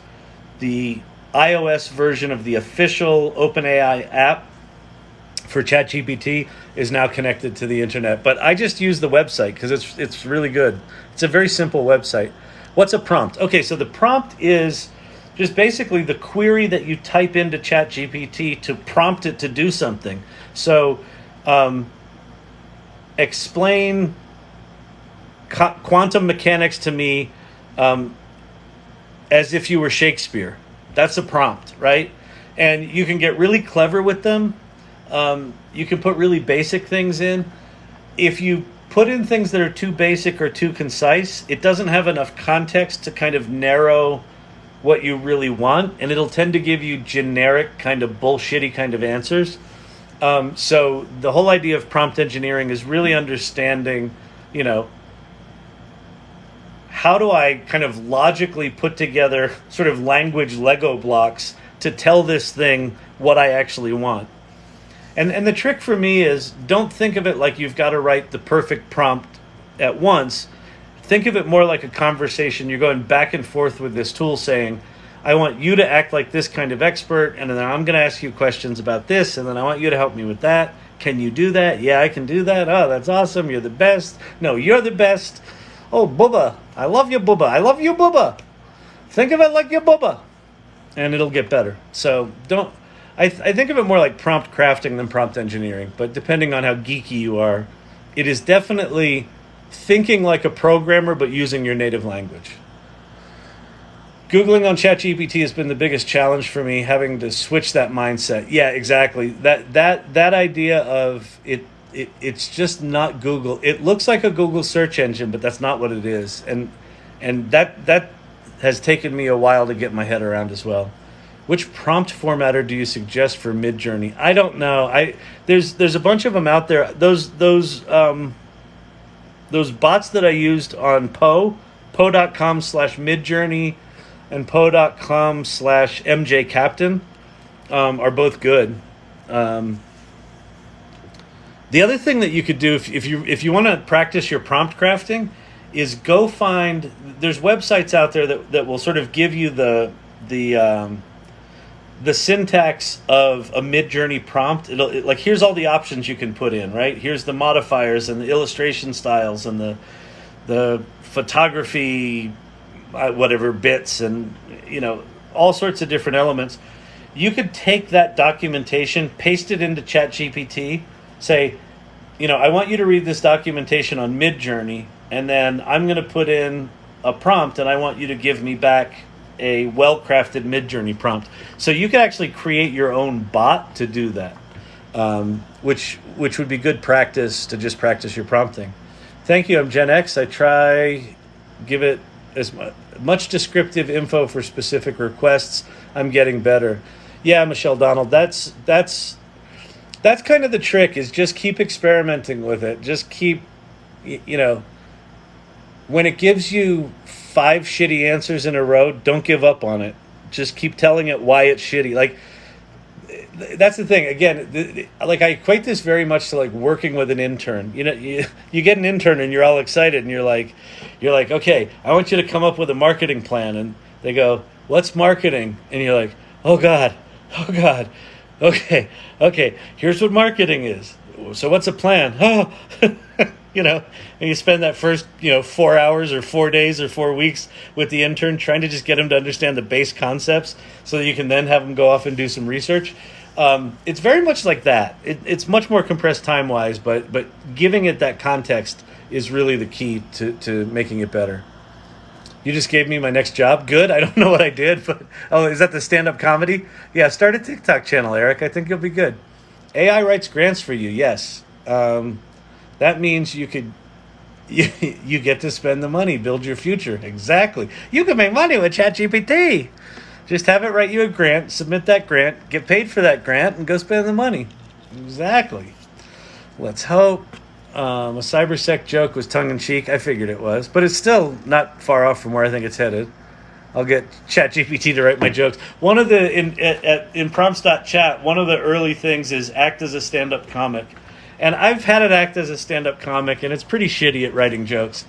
the iOS version of the official OpenAI app for ChatGPT is now connected to the internet. But I just use the website because it's really good. It's a very simple website. What's a prompt? Okay, so the prompt is just basically the query that you type into ChatGPT to prompt it to do something. So explain quantum mechanics to me as if you were Shakespeare. That's a prompt, right? And you can get really clever with them. You can put really basic things in. If you put in things that are too basic or too concise, it doesn't have enough context to kind of narrow what you really want, and it'll tend to give you generic kind of bullshitty kind of answers. So the whole idea of prompt engineering is really understanding, how do I kind of logically put together sort of language Lego blocks to tell this thing what I actually want? And the trick for me is, don't think of it like you've got to write the perfect prompt at once. Think of it more like a conversation. You're going back and forth with this tool saying, I want you to act like this kind of expert, and then I'm going to ask you questions about this, and then I want you to help me with that. Can you do that? Yeah, I can do that. Oh, that's awesome. You're the best. No, you're the best. Oh, Bubba. I love you, Bubba. I love you, Bubba. Think of it like your Bubba. And it'll get better. So I think of it more like prompt crafting than prompt engineering. But depending on how geeky you are, it is definitely thinking like a programmer but using your native language. Googling on ChatGPT has been the biggest challenge for me, having to switch that mindset. Yeah, exactly. That idea of it's just not Google. It looks like a Google search engine, but that's not what it is. And that has taken me a while to get my head around as well. Which prompt formatter do you suggest for Midjourney? I don't know. There's a bunch of them out there. Those bots that I used on po.com/Midjourney and po.com/MJCaptain are both good. The other thing that you could do if you want to practice your prompt crafting is go find, there's websites out there that will sort of give you the syntax of a Midjourney prompt. Like, here's all the options you can put in, right? Here's the modifiers and the illustration styles and the photography whatever bits and all sorts of different elements. You could take that documentation, paste it into ChatGPT, say, I want you to read this documentation on Midjourney, and then I'm going to put in a prompt, and I want you to give me back a well-crafted Midjourney prompt. So you can actually create your own bot to do that, which would be good practice to just practice your prompting. Thank you, I'm Gen X. I try give it as much descriptive info for specific requests. I'm getting better. Yeah, Michelle Donald, that's kind of the trick, is just keep experimenting with it. Just keep, when it gives you 5 shitty answers in a row, don't give up on it. Just keep telling it why it's shitty. Like, that's the thing. Again, I equate this very much to like working with an intern. You get an intern and you're all excited and you're like, okay, I want you to come up with a marketing plan. And they go, what's marketing? And you're like, oh God. Okay. Here's what marketing is. So what's a plan? Oh, and you spend that first, 4 hours or 4 days or 4 weeks with the intern trying to just get him to understand the base concepts so that you can then have him go off and do some research. It's very much like that. It's much more compressed time-wise, but giving it that context is really the key to making it better. You just gave me my next job. Good. I don't know what I did, but is that the stand-up comedy? Yeah, start a TikTok channel, Eric. I think you'll be good. AI writes grants for you. Yes. That means you get to spend the money, build your future. Exactly. You can make money with ChatGPT. Just have it write you a grant, submit that grant, get paid for that grant, and go spend the money. Exactly. Let's hope. A cybersec joke was tongue-in-cheek. I figured it was. But it's still not far off from where I think it's headed. I'll get ChatGPT to write my jokes. One of the, in prompts.chat, one of the early things is act as a stand-up comic. And I've had it act as a stand-up comic, and it's pretty shitty at writing jokes.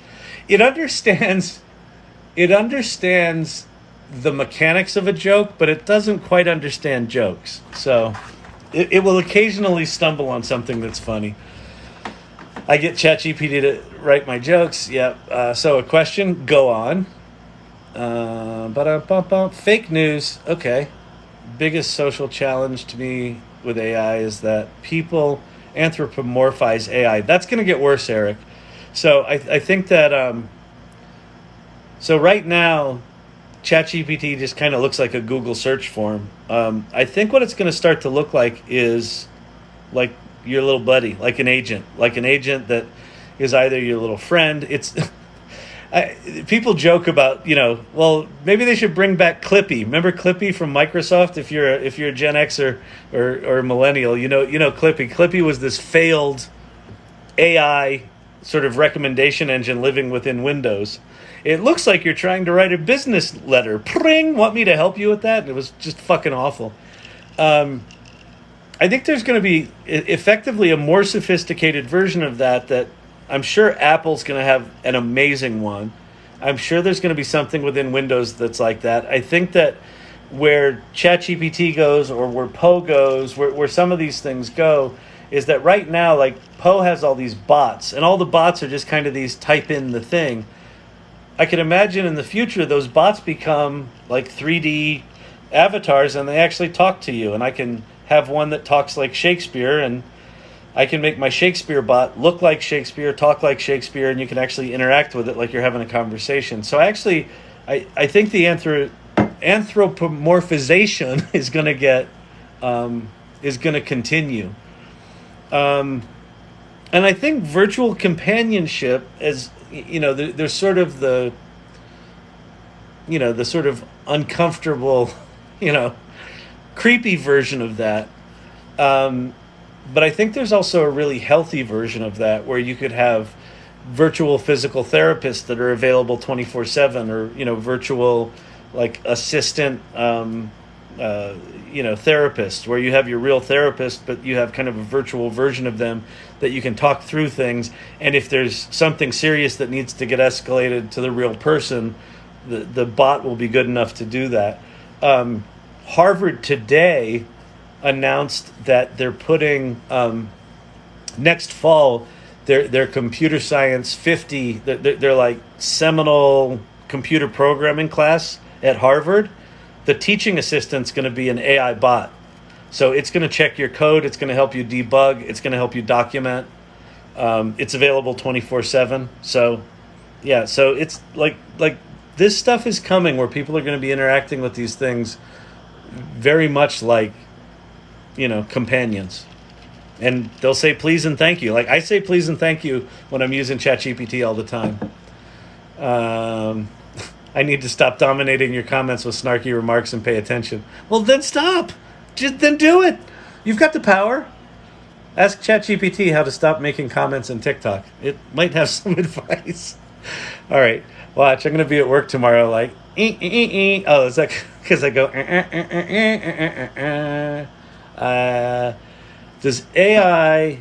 It understands the mechanics of a joke, but it doesn't quite understand jokes. So it will occasionally stumble on something that's funny. I get ChatGPT to write my jokes. Yep. So a question, go on. Fake news. Okay. Biggest social challenge to me with AI is that people anthropomorphize AI. That's going to get worse, Eric. So I think that so right now ChatGPT just kind of looks like a Google search form. I think what it's going to start to look like is like your little buddy, like an agent that is either your little friend. It's people joke about, well, maybe they should bring back Clippy. Remember Clippy from Microsoft? If you're a Gen X or millennial, you know Clippy. Clippy was this failed AI sort of recommendation engine living within Windows. It looks like you're trying to write a business letter. Pring, want me to help you with that? And it was just fucking awful. I think there's going to be effectively a more sophisticated version of that I'm sure Apple's going to have an amazing one. I'm sure there's going to be something within Windows that's like that. I think that where ChatGPT goes or where Poe goes, where some of these things go, is that right now, like, Poe has all these bots, and all the bots are just kind of these type in the thing. I can imagine in the future those bots become like 3D avatars and they actually talk to you, and I can have one that talks like Shakespeare, and I can make my Shakespeare bot look like Shakespeare, talk like Shakespeare, and you can actually interact with it like you're having a conversation. So I think the anthropomorphization is going to continue. And I think virtual companionship is, there's sort of the sort of uncomfortable, creepy version of that. But I think there's also a really healthy version of that where you could have virtual physical therapists that are available 24/7, or, virtual like assistant, therapists, where you have your real therapist, but you have kind of a virtual version of them that you can talk through things. And if there's something serious that needs to get escalated to the real person, the bot will be good enough to do that. Harvard today announced that they're putting next fall their computer science 50, they're like seminal computer programming class at Harvard. The teaching assistant's going to be an AI bot. So it's going to check your code, it's going to help you debug, it's going to help you document. It's available 24/7. So yeah, so it's like this stuff is coming where people are going to be interacting with these things very much like, companions. And they'll say please and thank you. Like I say please and thank you when I'm using ChatGPT all the time. I need to stop dominating your comments with snarky remarks and pay attention. Well, then stop. Then do it. You've got the power. Ask ChatGPT how to stop making comments in TikTok. It might have some advice. All right. Watch. I'm going to be at work tomorrow like, Oh, is that because I go, does AI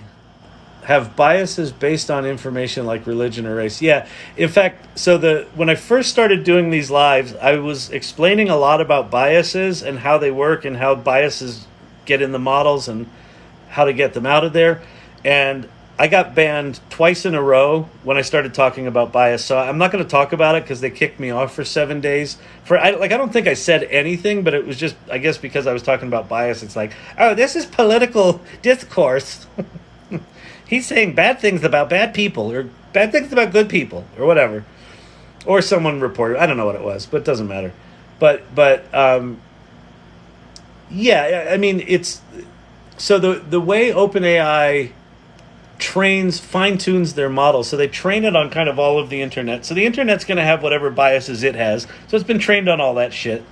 have biases based on information like religion or race? Yeah. In fact, so when I first started doing these lives, I was explaining a lot about biases and how they work and how biases get in the models and how to get them out of there. And I got banned twice in a row when I started talking about bias. So I'm not going to talk about it because they kicked me off for 7 days. I don't think I said anything, but it was just, I guess because I was talking about bias, it's like, oh, this is political discourse. He's saying bad things about bad people or bad things about good people or whatever. or someone reported. I don't know what it was, but it doesn't matter. But yeah, I mean, it's so the way OpenAI fine tunes their model, so they train it on kind of all of the internet. So the internet's going to have whatever biases it has. So it's been trained on all that shit.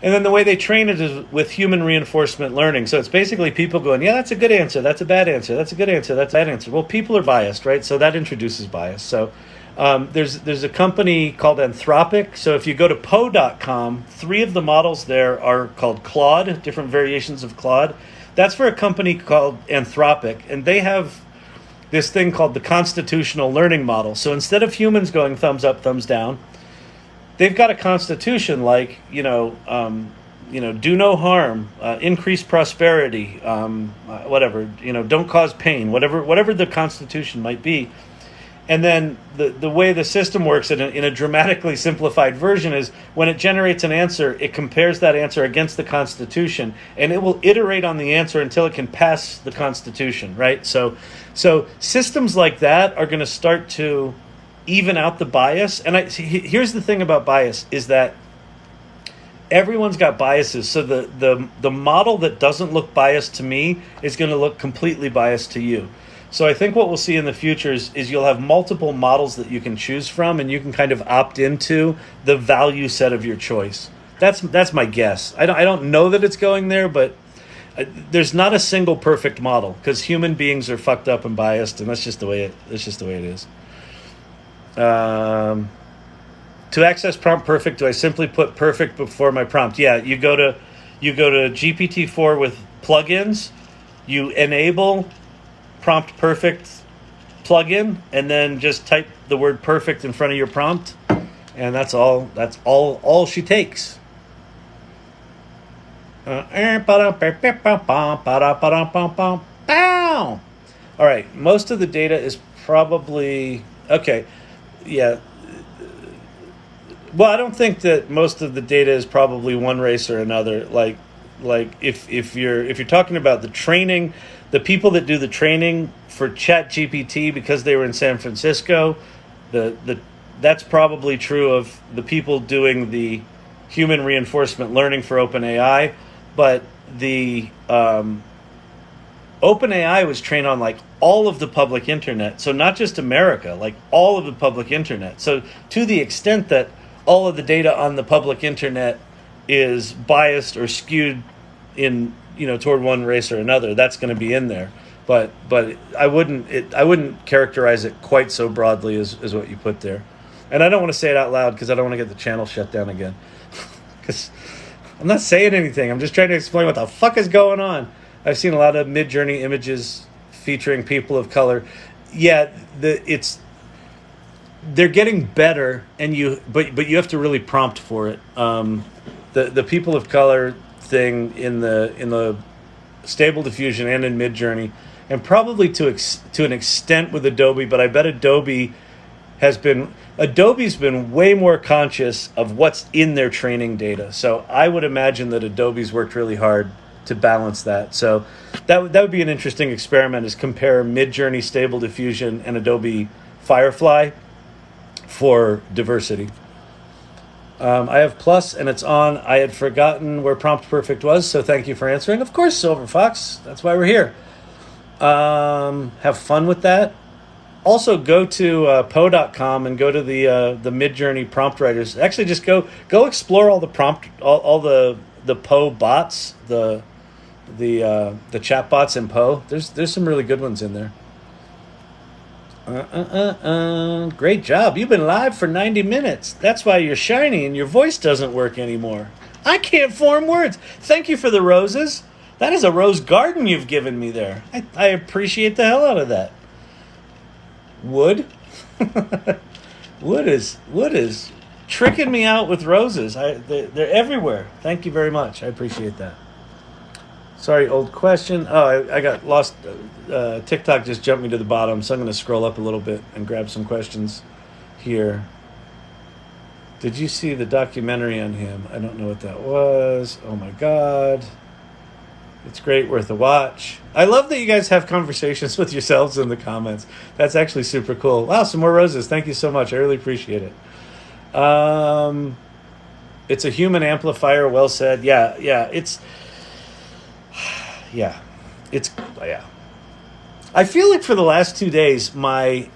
And then the way they train it is with human reinforcement learning. So it's basically people going, yeah, that's a good answer, that's a bad answer, that's a good answer, that's a bad answer. Well, people are biased, right? So that introduces bias. So there's a company called Anthropic. So if you go to Poe.com, 3 of the models there are called Claude, different variations of Claude. That's for a company called Anthropic, and they have this thing called the constitutional learning model. So instead of humans going thumbs up, thumbs down, they've got a constitution like, do no harm, increase prosperity, whatever, don't cause pain, whatever the constitution might be. And then the way the system works in a dramatically simplified version is when it generates an answer, it compares that answer against the Constitution, and it will iterate on the answer until it can pass the Constitution, right? So systems like that are going to start to even out the bias. And here's the thing about bias is that everyone's got biases. So the model that doesn't look biased to me is going to look completely biased to you. So I think what we'll see in the future is you'll have multiple models that you can choose from, and you can kind of opt into the value set of your choice. That's my guess. I don't know that it's going there, but there's not a single perfect model because human beings are fucked up and biased, and that's just the way it is. To access prompt perfect, do I simply put perfect before my prompt? Yeah, you go to GPT-4 with plugins, you enable prompt perfect plugin, and then just type the word perfect in front of your prompt, and that's all she takes. All right, most of the data is probably okay. Yeah. Well, I don't think that most of the data is probably one race or another. Like if you're talking about the training, the people that do the training for ChatGPT because they were in San Francisco, that's probably true of the people doing the human reinforcement learning for OpenAI, but the OpenAI was trained on like all of the public internet, so not just America, like all of the public internet. So to the extent that all of the data on the public internet is biased or skewed in toward one race or another, that's going to be in there. But I wouldn't characterize it quite so broadly as what you put there. And I don't want to say it out loud because I don't want to get the channel shut down again. Because I'm not saying anything. I'm just trying to explain what the fuck is going on. I've seen a lot of Midjourney images featuring people of color. Yeah, they're getting better, but you have to really prompt for it. The people of color thing in the Stable Diffusion and in Midjourney, and probably to an extent with Adobe, but I bet Adobe's been way more conscious of what's in their training data. So I would imagine that Adobe's worked really hard to balance that. So that would be an interesting experiment, is compare Midjourney, Stable Diffusion, and Adobe Firefly for diversity. I have Plus, and it's on. I had forgotten where Prompt Perfect was, so thank you for answering. Of course, Silver Fox. That's why we're here. Have fun with that. Also, go to Poe.com and go to the Midjourney prompt writers. Actually, just go explore all the Poe bots, the chat bots in Poe. There's some really good ones in there. Great job. You've been live for 90 minutes. That's why you're shiny and your voice doesn't work anymore. I can't form words. Thank you for the roses. That is a rose garden you've given me there. I appreciate the hell out of that. Wood? Wood is tricking me out with roses. They're everywhere. Thank you very much. I appreciate that. Sorry, old question. Oh, I got lost. TikTok just jumped me to the bottom, so I'm going to scroll up a little bit and grab some questions here. Did you see the documentary on him? I don't know what that was. Oh, my God. It's great, worth a watch. I love that you guys have conversations with yourselves in the comments. That's actually super cool. Wow, some more roses. Thank you so much. I really appreciate it. It's a human amplifier. Well said. Yeah. It's yeah. I feel like for the last 2 days, my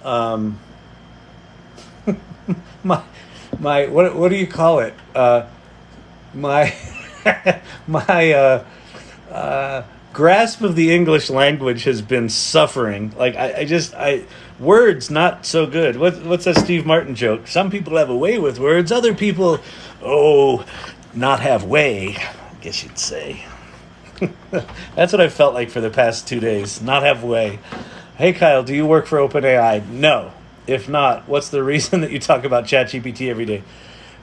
my what do you call it? My my grasp of the English language has been suffering. Like I words not so good. What's that Steve Martin joke? Some people have a way with words. Other people, not have way, I guess you'd say. That's what I felt like for the past 2 days. Not have way. Hey Kyle, do you work for OpenAI? No. If not, what's the reason that you talk about ChatGPT every day?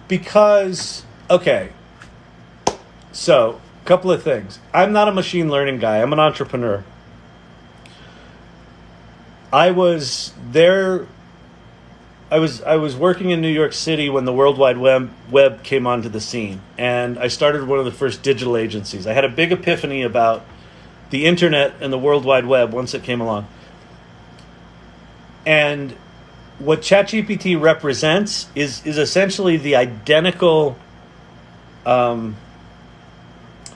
Because, okay, so a couple of things. I'm not a machine learning guy. I'm an entrepreneur. I was working in New York City when the World Wide Web came onto the scene, and I started one of the first digital agencies. I had a big epiphany about the internet and the World Wide Web once it came along. And what ChatGPT represents is essentially the identical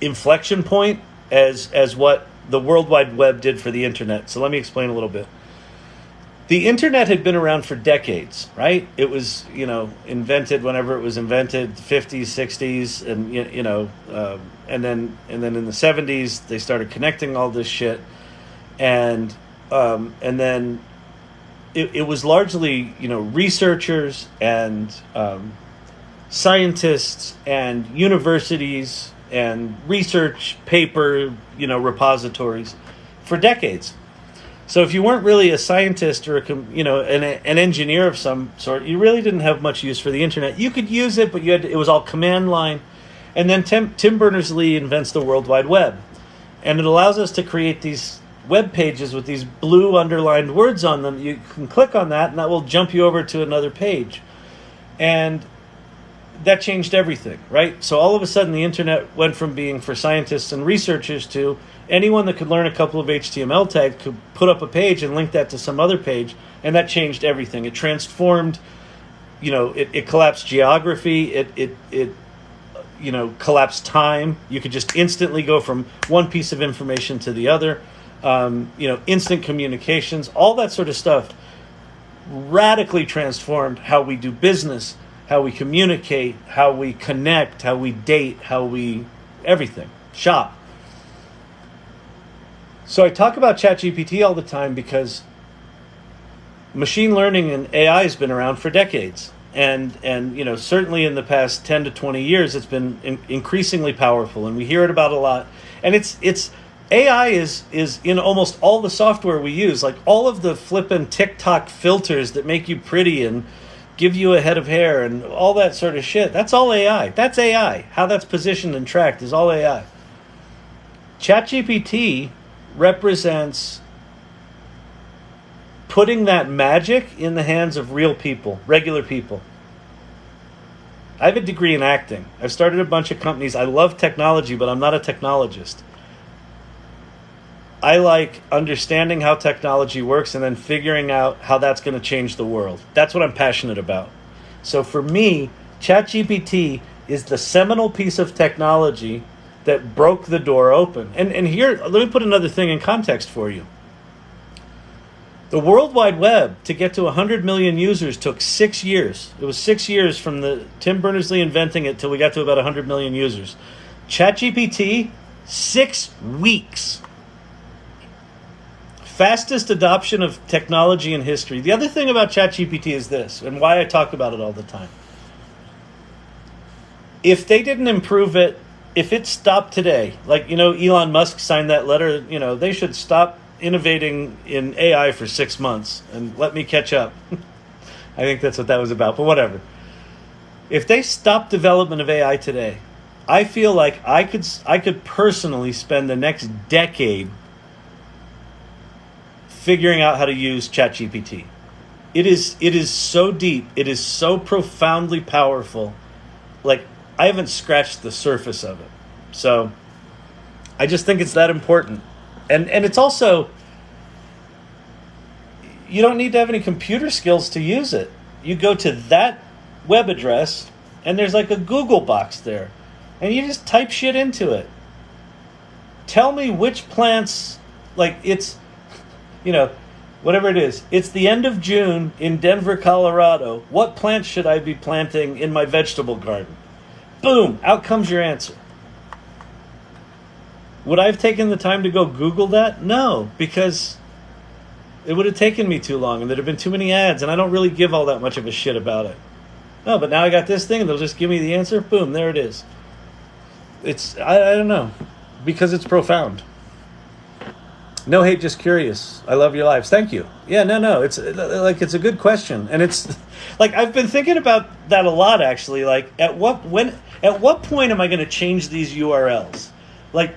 inflection point as what the World Wide Web did for the internet. So let me explain a little bit. The internet had been around for decades, right? It was, invented whenever it was invented, 50s, 60s, and and then in the 70s they started connecting all this shit, and then it was largely researchers and scientists and universities and research paper repositories for decades. So if you weren't really a scientist or an engineer of some sort, you really didn't have much use for the internet. You could use it, but it was all command line. And then Tim Berners-Lee invents the World Wide Web, and it allows us to create these web pages with these blue underlined words on them. You can click on that, and that will jump you over to another page, and that changed everything, right? So all of a sudden, the internet went from being for scientists and researchers to anyone that could learn a couple of HTML tags could put up a page and link that to some other page, and that changed everything. It transformed, it collapsed geography. It collapsed time. You could just instantly go from one piece of information to the other. Instant communications, all that sort of stuff radically transformed how we do business, how we communicate, how we connect, how we date, everything, shop. So I talk about ChatGPT all the time because machine learning and AI has been around for decades. And certainly in the past 10 to 20 years, it's been increasingly powerful, and we hear it about a lot. And it's AI is in almost all the software we use, like all of the flippin' TikTok filters that make you pretty and give you a head of hair and all that sort of shit. That's all AI. That's AI. How that's positioned and tracked is all AI. ChatGPT represents putting that magic in the hands of real people, regular people. I have a degree in acting. I've started a bunch of companies. I love technology, but I'm not a technologist. I like understanding how technology works and then figuring out how that's going to change the world. That's what I'm passionate about. So for me, ChatGPT is the seminal piece of technology that broke the door open. And here, let me put another thing in context for you. The World Wide Web, to get to 100 million users, took 6 years. It was 6 years from the Tim Berners-Lee inventing it till we got to about 100 million users. ChatGPT, 6 weeks. Fastest adoption of technology in history. The other thing about ChatGPT is this, and why I talk about it all the time. If they didn't improve it, if it stopped today, like, Elon Musk signed that letter, they should stop innovating in AI for 6 months and let me catch up. I think that's what that was about, but whatever. If they stopped development of AI today, I feel like I could personally spend the next decade figuring out how to use ChatGPT. It is so deep. It is so profoundly powerful. Like, I haven't scratched the surface of it. So I just think it's that important. And it's also, you don't need to have any computer skills to use it. You go to that web address, and there's like a Google box there, and you just type shit into it. Tell me which plants, like it's, whatever it is. It's the end of June in Denver, Colorado. What plants should I be planting in my vegetable garden? Boom, out comes your answer. Would I have taken the time to go Google that? No, because it would have taken me too long and there'd have been too many ads, and I don't really give all that much of a shit about it. No, but now I got this thing and they'll just give me the answer. Boom, there it is. It's, I don't know, because it's profound. No hate, just curious. I love your lives. Thank you. Yeah, no, it's like, it's a good question. And it's like, I've been thinking about that a lot, actually. Like, at what point am I going to change these URLs? Like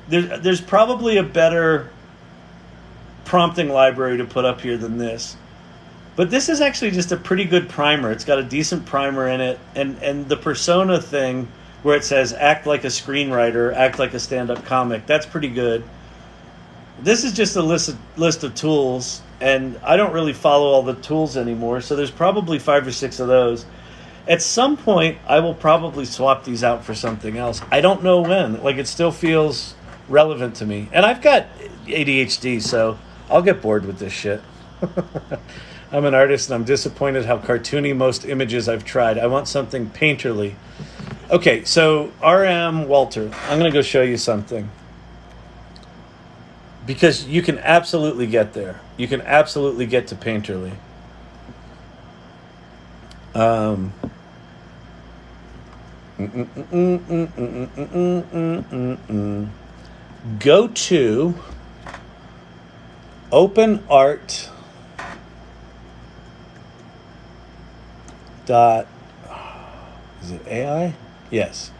there's probably a better prompting library to put up here than this. But this is actually just a pretty good primer. It's got a decent primer in it. And the persona thing where it says act like a screenwriter, act like a stand-up comic, that's pretty good. This is just a list of tools, and I don't really follow all the tools anymore, so there's probably 5 or 6 of those. At some point, I will probably swap these out for something else. I don't know when. Like, it still feels relevant to me. And I've got ADHD, so I'll get bored with this shit. I'm an artist, and I'm disappointed how cartoony most images I've tried. I want something painterly. Okay, so RM Walter, I'm going to go show you something. Because you can absolutely get there. You can absolutely get to painterly. Go to OpenArt is it AI? Yes.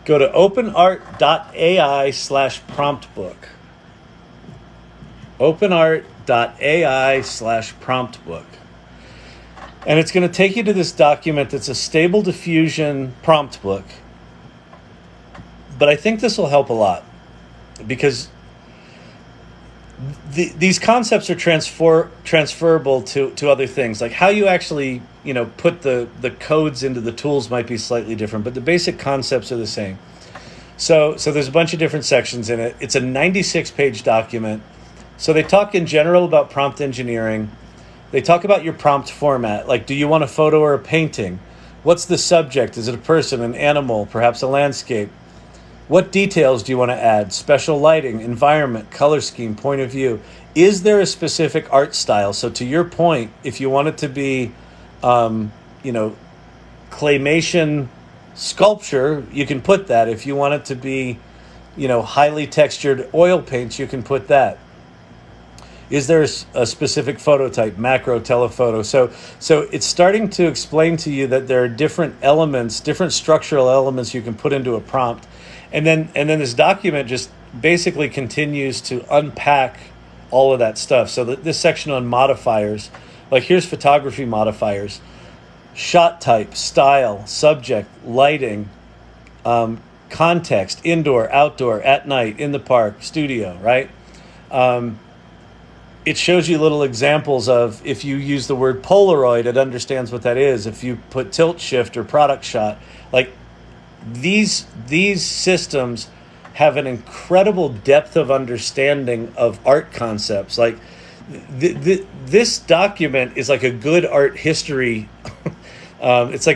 Go to openart.ai/promptbook. openart.ai/promptbook. And it's going to take you to this document that's a stable diffusion prompt book. But I think this will help a lot because these concepts are transferable to other things. Like how you actually, put the codes into the tools might be slightly different, but the basic concepts are the same. So there's a bunch of different sections in it. It's a 96-page document. So they talk in general about prompt engineering. They talk about your prompt format, like do you want a photo or a painting? What's the subject? Is it a person, an animal, perhaps a landscape? What details do you want to add? Special lighting, environment, color scheme, point of view. Is there a specific art style? So to your point, if you want it to be, claymation sculpture, you can put that. If you want it to be, highly textured oil paints, you can put that. Is there a specific photo type, macro, telephoto? So it's starting to explain to you that there are different elements, different structural elements you can put into a prompt. And then this document just basically continues to unpack all of that stuff. So this section on modifiers, like here's photography modifiers, shot type, style, subject, lighting, context, indoor, outdoor, at night, in the park, studio, right? It shows you little examples of if you use the word Polaroid, it understands what that is. If you put tilt shift or product shot, like these systems have an incredible depth of understanding of art concepts. Like this document is like a good art history. It's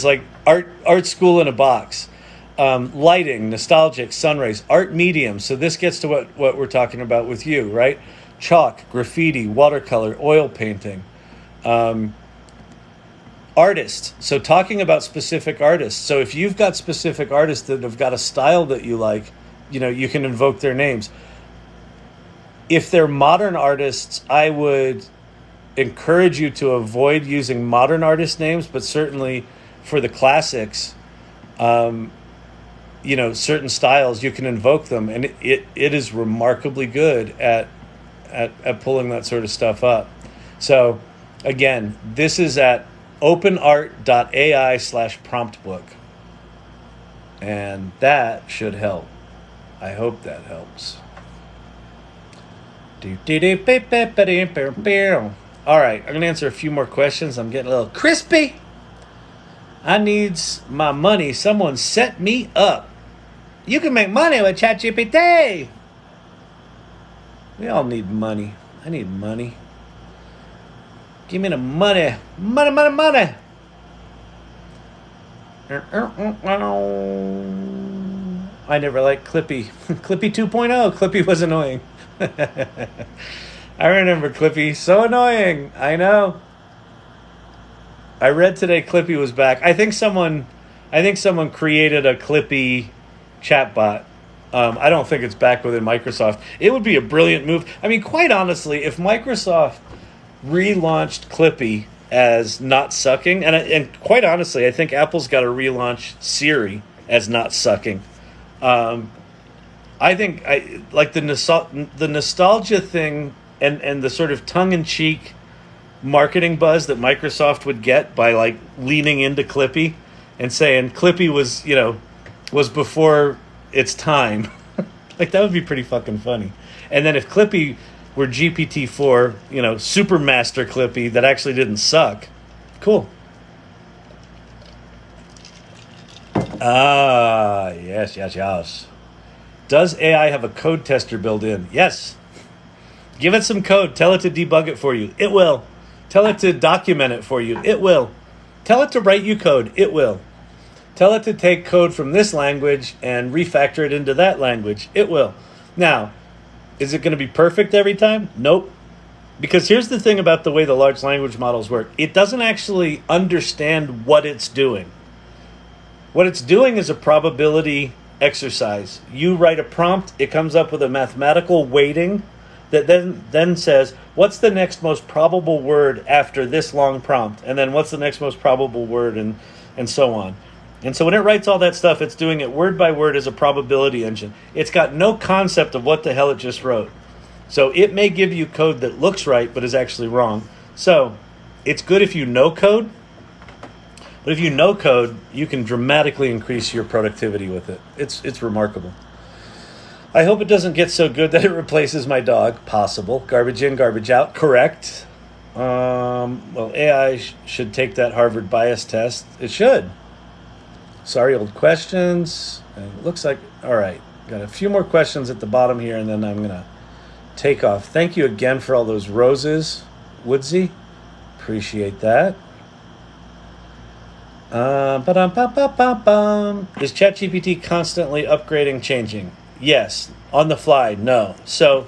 like art school in a box. Lighting, nostalgic, sunrays, art medium. So this gets to what we're talking about with you, right? Chalk, graffiti, watercolor, oil painting. Artists. So talking about specific artists. So if you've got specific artists that have got a style that you like, you can invoke their names. If they're modern artists, I would encourage you to avoid using modern artist names, but certainly for the classics, certain styles, you can invoke them, and it is remarkably good at pulling that sort of stuff up. So again, this is at openart.ai/promptbook, and that should help. I hope that helps. All right, I'm going to answer a few more questions. I'm getting a little crispy. I needs my money. Someone set me up. You can make money with ChatGPT. We all need money. I need money. Give me the money. Money, money, money. I never liked Clippy. Clippy 2.0. Clippy was annoying. I remember Clippy. So annoying. I know. I read today Clippy was back. I think someone created a Clippy chatbot. I don't think it's back within Microsoft. It would be a brilliant move. I mean, quite honestly, if Microsoft relaunched Clippy as not sucking, and quite honestly, I think Apple's got to relaunch Siri as not sucking. I think the nostalgia thing and the sort of tongue-in-cheek marketing buzz that Microsoft would get by like leaning into Clippy and saying Clippy was before its time. Like that would be pretty fucking funny. And then if Clippy were GPT-4, super master Clippy that actually didn't suck, cool. Yes. Does AI have a code tester built in? Yes. Give it some code. Tell it to debug it for you. It will. Tell it to document it for you. It will. Tell it to write you code. It will. Tell it to take code from this language and refactor it into that language. It will. Now, is it going to be perfect every time? Nope. Because here's the thing about the way the large language models work. It doesn't actually understand what it's doing. What it's doing is a probability exercise. You write a prompt, it comes up with a mathematical weighting that then says, what's the next most probable word after this long prompt? And then what's the next most probable word, and so on. And so when it writes all that stuff, it's doing it word by word as a probability engine. It's got no concept of what the hell it just wrote. So it may give you code that looks right, but is actually wrong. So it's good if you know code. But if you know code, you can dramatically increase your productivity with it. It's remarkable. I hope it doesn't get so good that it replaces my dog. Possible. Garbage in, garbage out. Correct. Well, AI should take that Harvard bias test. It should. Sorry, old questions. It looks like, all right. Got a few more questions at the bottom here, and then I'm going to take off. Thank you again for all those roses, Woodsy. Appreciate that. Is ChatGPT constantly upgrading, changing? Yes. On the fly, no. So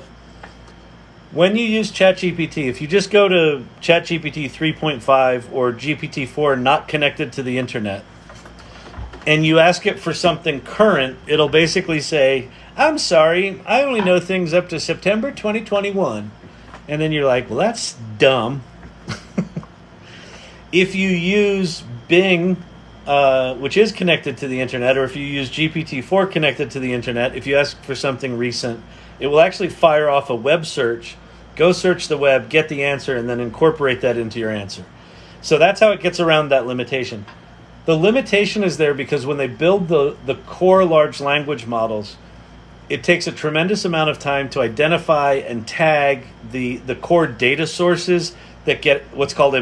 when you use ChatGPT, if you just go to ChatGPT 3.5 or GPT-4 not connected to the internet, and you ask it for something current, it'll basically say, I'm sorry, I only know things up to September 2021. And then you're like, well, that's dumb. If you use Bing, which is connected to the internet, or if you use GPT-4 connected to the internet, if you ask for something recent, it will actually fire off a web search, go search the web, get the answer, and then incorporate that into your answer. So that's how it gets around that limitation. The limitation is there because when they build the core large language models, it takes a tremendous amount of time to identify and tag the core data sources that get what's called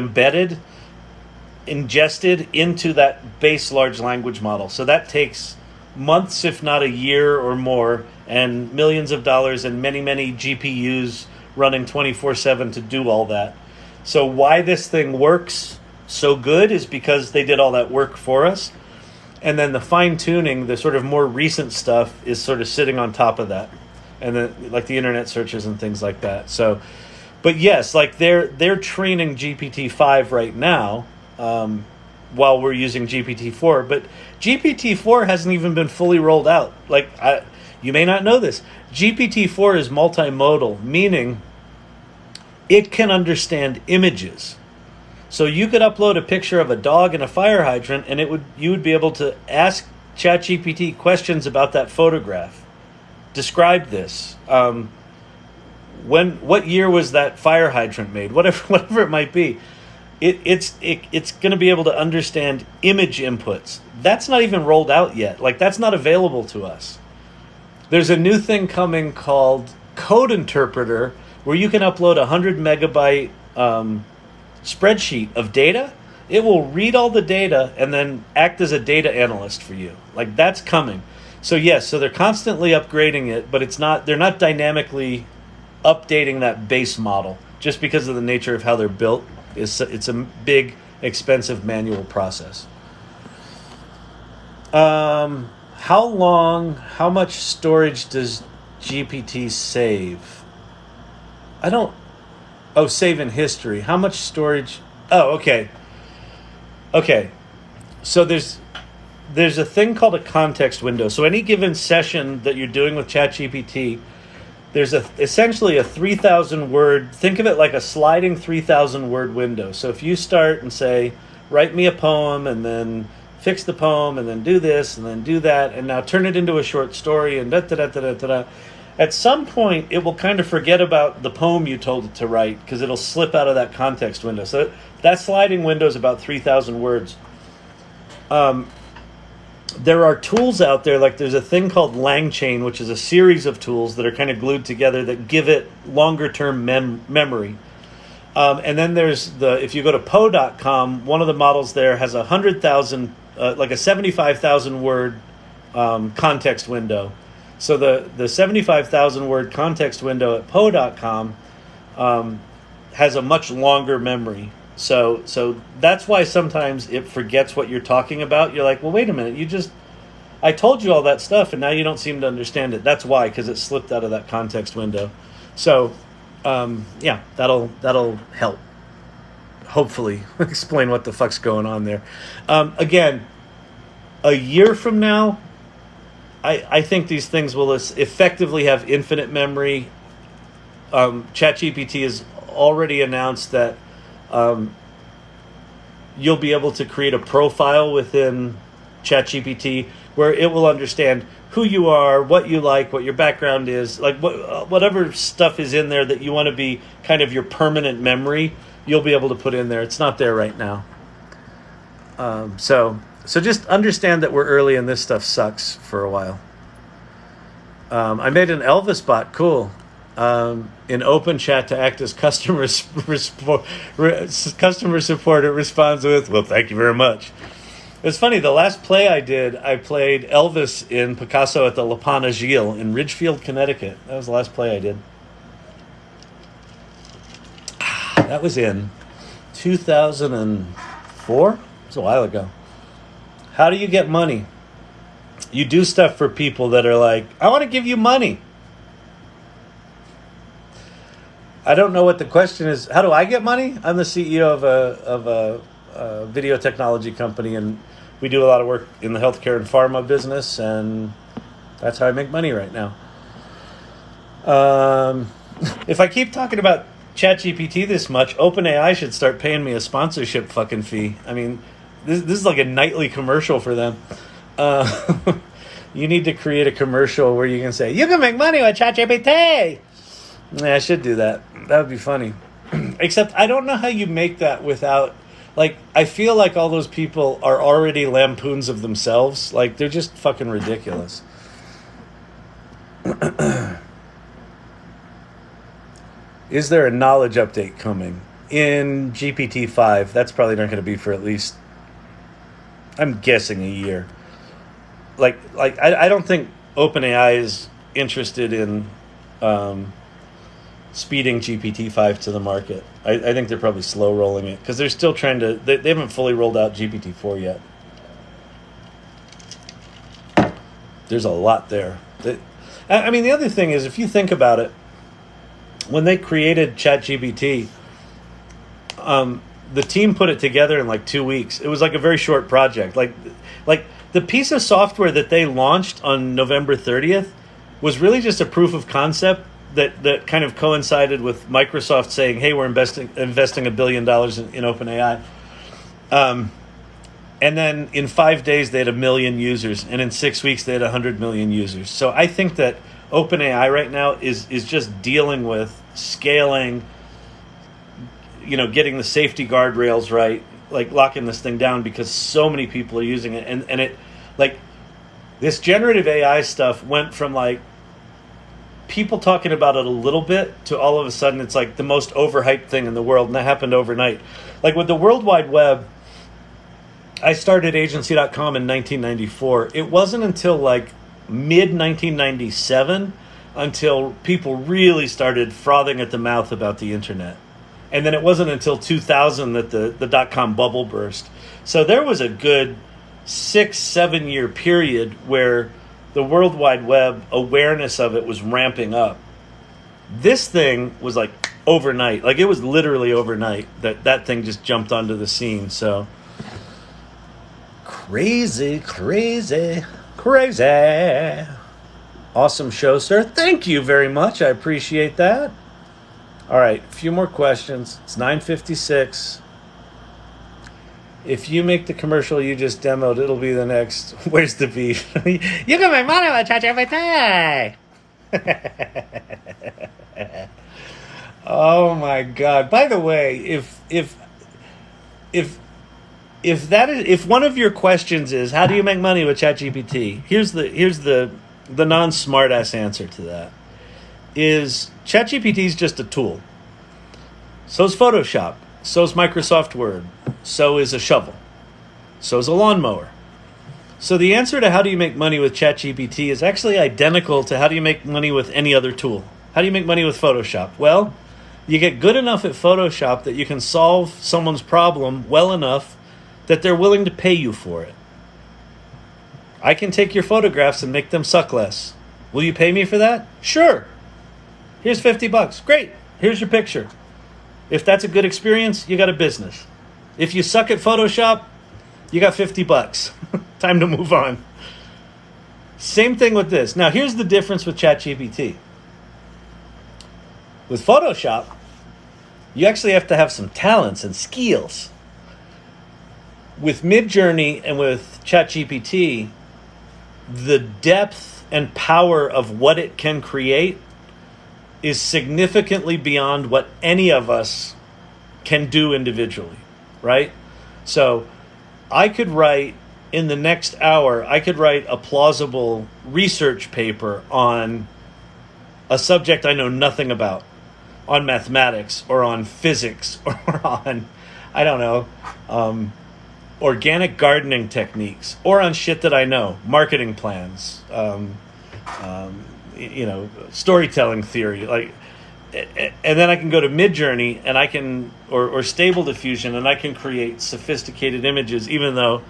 ingested into that base large language model. So that takes months, if not a year or more, and millions of dollars and many, many GPUs running 24/7 to do all that. So why this thing works so good is because they did all that work for us. And then the fine-tuning, the sort of more recent stuff, is sort of sitting on top of that. And then like the internet searches and things like that. So, but yes, like they're training GPT-5 right now, while we're using GPT-4, but GPT-4 hasn't even been fully rolled out. Like, you may not know this. GPT-4 is multimodal, meaning it can understand images. So you could upload a picture of a dog and a fire hydrant, and you would be able to ask ChatGPT questions about that photograph. Describe this. What year was that fire hydrant made? Whatever it might be. It's going to be able to understand image inputs. That's not even rolled out yet. Like, that's not available to us. There's a new thing coming called Code Interpreter, where you can upload a 100 megabyte spreadsheet of data. It will read all the data and then act as a data analyst for you. Like, that's coming. So yes, so they're constantly upgrading it, but they're not dynamically updating that base model just because of the nature of how they're built. It's a big, expensive manual process. How much storage does GPT save? Save in history. How much storage? Oh, okay. Okay. So there's a thing called a context window. So any given session that you're doing with ChatGPT, there's essentially a 3,000 word, think of it like a sliding 3,000 word window. So if you start and say, write me a poem, and then fix the poem, and then do this, and then do that, and now turn it into a short story, and da-da-da-da-da-da. At some point, it will kind of forget about the poem you told it to write because it'll slip out of that context window. So that sliding window is about 3,000 words. There are tools out there, like there's a thing called LangChain, which is a series of tools that are kind of glued together that give it longer-term memory. And then there's if you go to Poe.com, one of the models there has 100,000, like a 75,000 word context window. So the 75,000 word context window at Poe.com has a much longer memory. So that's why sometimes it forgets what you're talking about. You're like, well, wait a minute, I told you all that stuff, and now you don't seem to understand it. That's why, because it slipped out of that context window. So, that'll help. Hopefully, explain what the fuck's going on there. Again, a year from now, I think these things will effectively have infinite memory. ChatGPT has already announced that you'll be able to create a profile within ChatGPT where it will understand who you are, what you like, what your background is, like whatever stuff is in there that you want to be kind of your permanent memory, you'll be able to put in there. It's not there right now. So just understand that we're early and this stuff sucks for a while. I made an Elvis bot, cool, in open chat to act as customer support. It responds with, well, thank you very much. It's funny, the last play I did, I played Elvis in Picasso at the La Panagile in Ridgefield, Connecticut. That was the last play I did. That was in 2004? It was a while ago. How do you get money? You do stuff for people that are like, I want to give you money. I don't know what the question is. How do I get money? I'm the CEO of a video technology company, and we do a lot of work in the healthcare and pharma business, and that's how I make money right now. If I keep talking about ChatGPT this much, OpenAI should start paying me a sponsorship fucking fee. I mean, this is like a nightly commercial for them. You need to create a commercial where you can say, you can make money with ChatGPT. Yeah, I should do that. That would be funny. Except I don't know how you make that without, like, I feel like all those people are already lampoons of themselves. Like, they're just fucking ridiculous. Is there a knowledge update coming? In GPT-5, that's probably not going to be for at least, I'm guessing, a year. Like I don't think OpenAI is interested in speeding GPT-5 to the market. I think they're probably slow rolling it because they're still trying to, they haven't fully rolled out GPT-4 yet. There's a lot there. I mean, the other thing is, if you think about it, when they created ChatGPT, the team put it together in like 2 weeks. It was like a very short project. Like the piece of software that they launched on November 30th was really just a proof of concept that kind of coincided with Microsoft saying, hey, we're investing $1 billion in OpenAI. And then in 5 days, they had 1 million users. And in 6 weeks, they had 100 million users. So I think that OpenAI right now is just dealing with scaling, getting the safety guardrails right, like locking this thing down because so many people are using it. And it, like, this generative AI stuff went from like people talking about it a little bit to all of a sudden it's like the most overhyped thing in the world, and that happened overnight. Like with the World Wide Web, I started agency.com in 1994. It wasn't until like mid 1997 until people really started frothing at the mouth about the internet. And then it wasn't until 2000 that the dot-com bubble burst. So there was a good 6-7 year period where the World Wide Web awareness of it was ramping up. This thing was like overnight. Like it was literally overnight that thing just jumped onto the scene. So crazy. Awesome show, sir. Thank you very much. I appreciate that. All right, a few more questions. It's 9:56. If you make the commercial you just demoed, it'll be the next. Where's the beef? You can make money with ChatGPT. Oh my God! By the way, if one of your questions is how do you make money with ChatGPT, here's the non-smartass answer to that is ChatGPT is just a tool. So is Photoshop. So is Microsoft Word. So is a shovel. So is a lawnmower. So the answer to how do you make money with ChatGPT is actually identical to how do you make money with any other tool. How do you make money with Photoshop? Well, you get good enough at Photoshop that you can solve someone's problem well enough that they're willing to pay you for it. I can take your photographs and make them suck less. Will you pay me for that? Sure. Here's $50. Great. Here's your picture. If that's a good experience, you got a business. If you suck at Photoshop, you got $50. Time to move on. Same thing with this. Now, here's the difference with ChatGPT. With Photoshop, you actually have to have some talents and skills. With Midjourney and with ChatGPT, the depth and power of what it can create is significantly beyond what any of us can do individually, right? So I could write, in the next hour, I could write a plausible research paper on a subject I know nothing about, on mathematics or on physics or on, I don't know, organic gardening techniques, or on shit that I know, marketing plans, storytelling theory, like, and then I can go to Midjourney and I can, or Stable Diffusion, and I can create sophisticated images, even though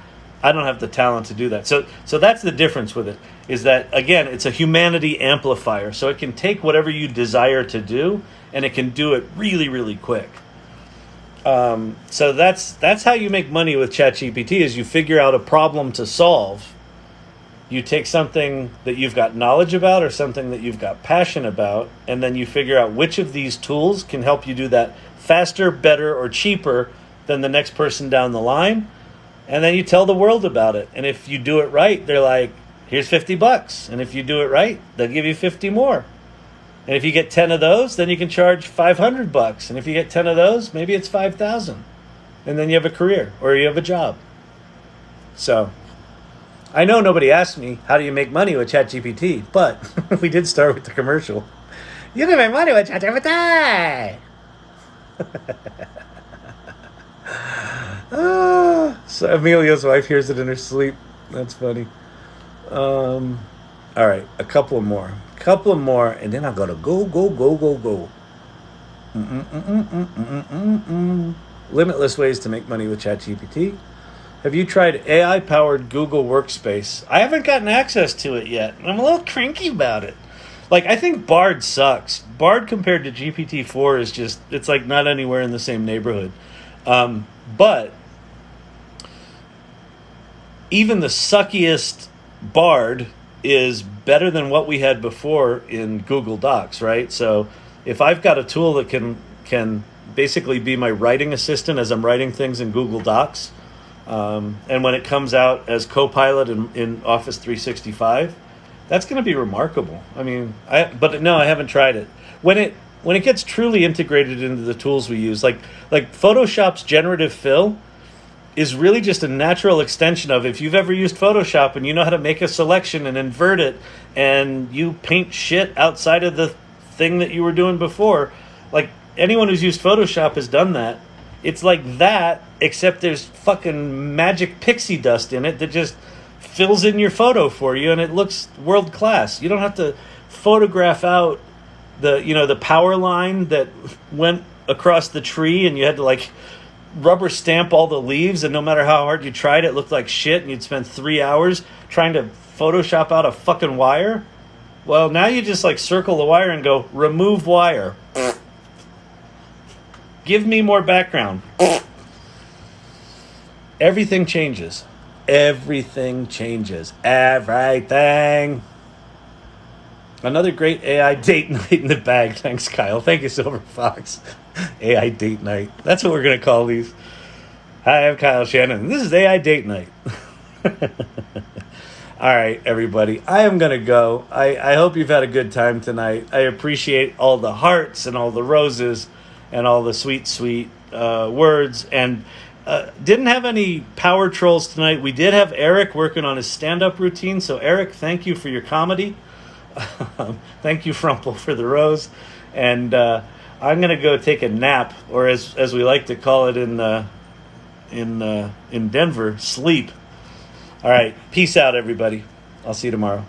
I don't have the talent to do that. So that's the difference with it, is that, again, it's a humanity amplifier. So it can take whatever you desire to do, and it can do it really, really quick. So that's how you make money with ChatGPT, is you figure out a problem to solve. You take something that you've got knowledge about or something that you've got passion about, and then you figure out which of these tools can help you do that faster, better, or cheaper than the next person down the line. And then you tell the world about it. And if you do it right, they're like, here's $50. And if you do it right, they'll give you 50 more. And if you get 10 of those, then you can charge $500. And if you get 10 of those, maybe it's 5,000. And then you have a career or you have a job. So I know nobody asked me, how do you make money with ChatGPT? But we did start with the commercial. You can make money with ChatGPT. So Amelia's wife hears it in her sleep. That's funny. All right, a couple more, and then I'll go to go. Limitless ways to make money with ChatGPT. Have you tried AI-powered Google Workspace? I haven't gotten access to it yet. I'm a little cranky about it. Like, I think Bard sucks. Bard compared to GPT-4 is just, it's like not anywhere in the same neighborhood. But even the suckiest Bard is better than what we had before in Google Docs, right? So if I've got a tool that can basically be my writing assistant as I'm writing things in Google Docs, and when it comes out as Copilot in Office 365, that's going to be remarkable. I mean, I haven't tried it. When it gets truly integrated into the tools we use, like Photoshop's generative fill, is really just a natural extension of, if you've ever used Photoshop and you know how to make a selection and invert it, and you paint shit outside of the thing that you were doing before. Like, anyone who's used Photoshop has done that. It's like that, except there's fucking magic pixie dust in it that just fills in your photo for you, and it looks world class. You don't have to photograph out the power line that went across the tree, and you had to like rubber stamp all the leaves, and no matter how hard you tried, it looked like shit, and you'd spend 3 hours trying to Photoshop out a fucking wire. Well, now you just like circle the wire and go, remove wire. Give me more background. Everything changes. Everything changes. Everything. Another great AI date night in the bag. Thanks, Kyle. Thank you, Silver Fox. AI date night. That's what we're going to call these. Hi, I'm Kyle Shannon, and this is AI date night. All right, everybody. I am going to go. I hope you've had a good time tonight. I appreciate all the hearts and all the roses and all the sweet, sweet words. And didn't have any power trolls tonight. We did have Eric working on his stand-up routine. So, Eric, thank you for your comedy. Thank you, Frumple, for the rose. And I'm going to go take a nap, or as we like to call it in Denver, sleep. All right. Peace out, everybody. I'll see you tomorrow.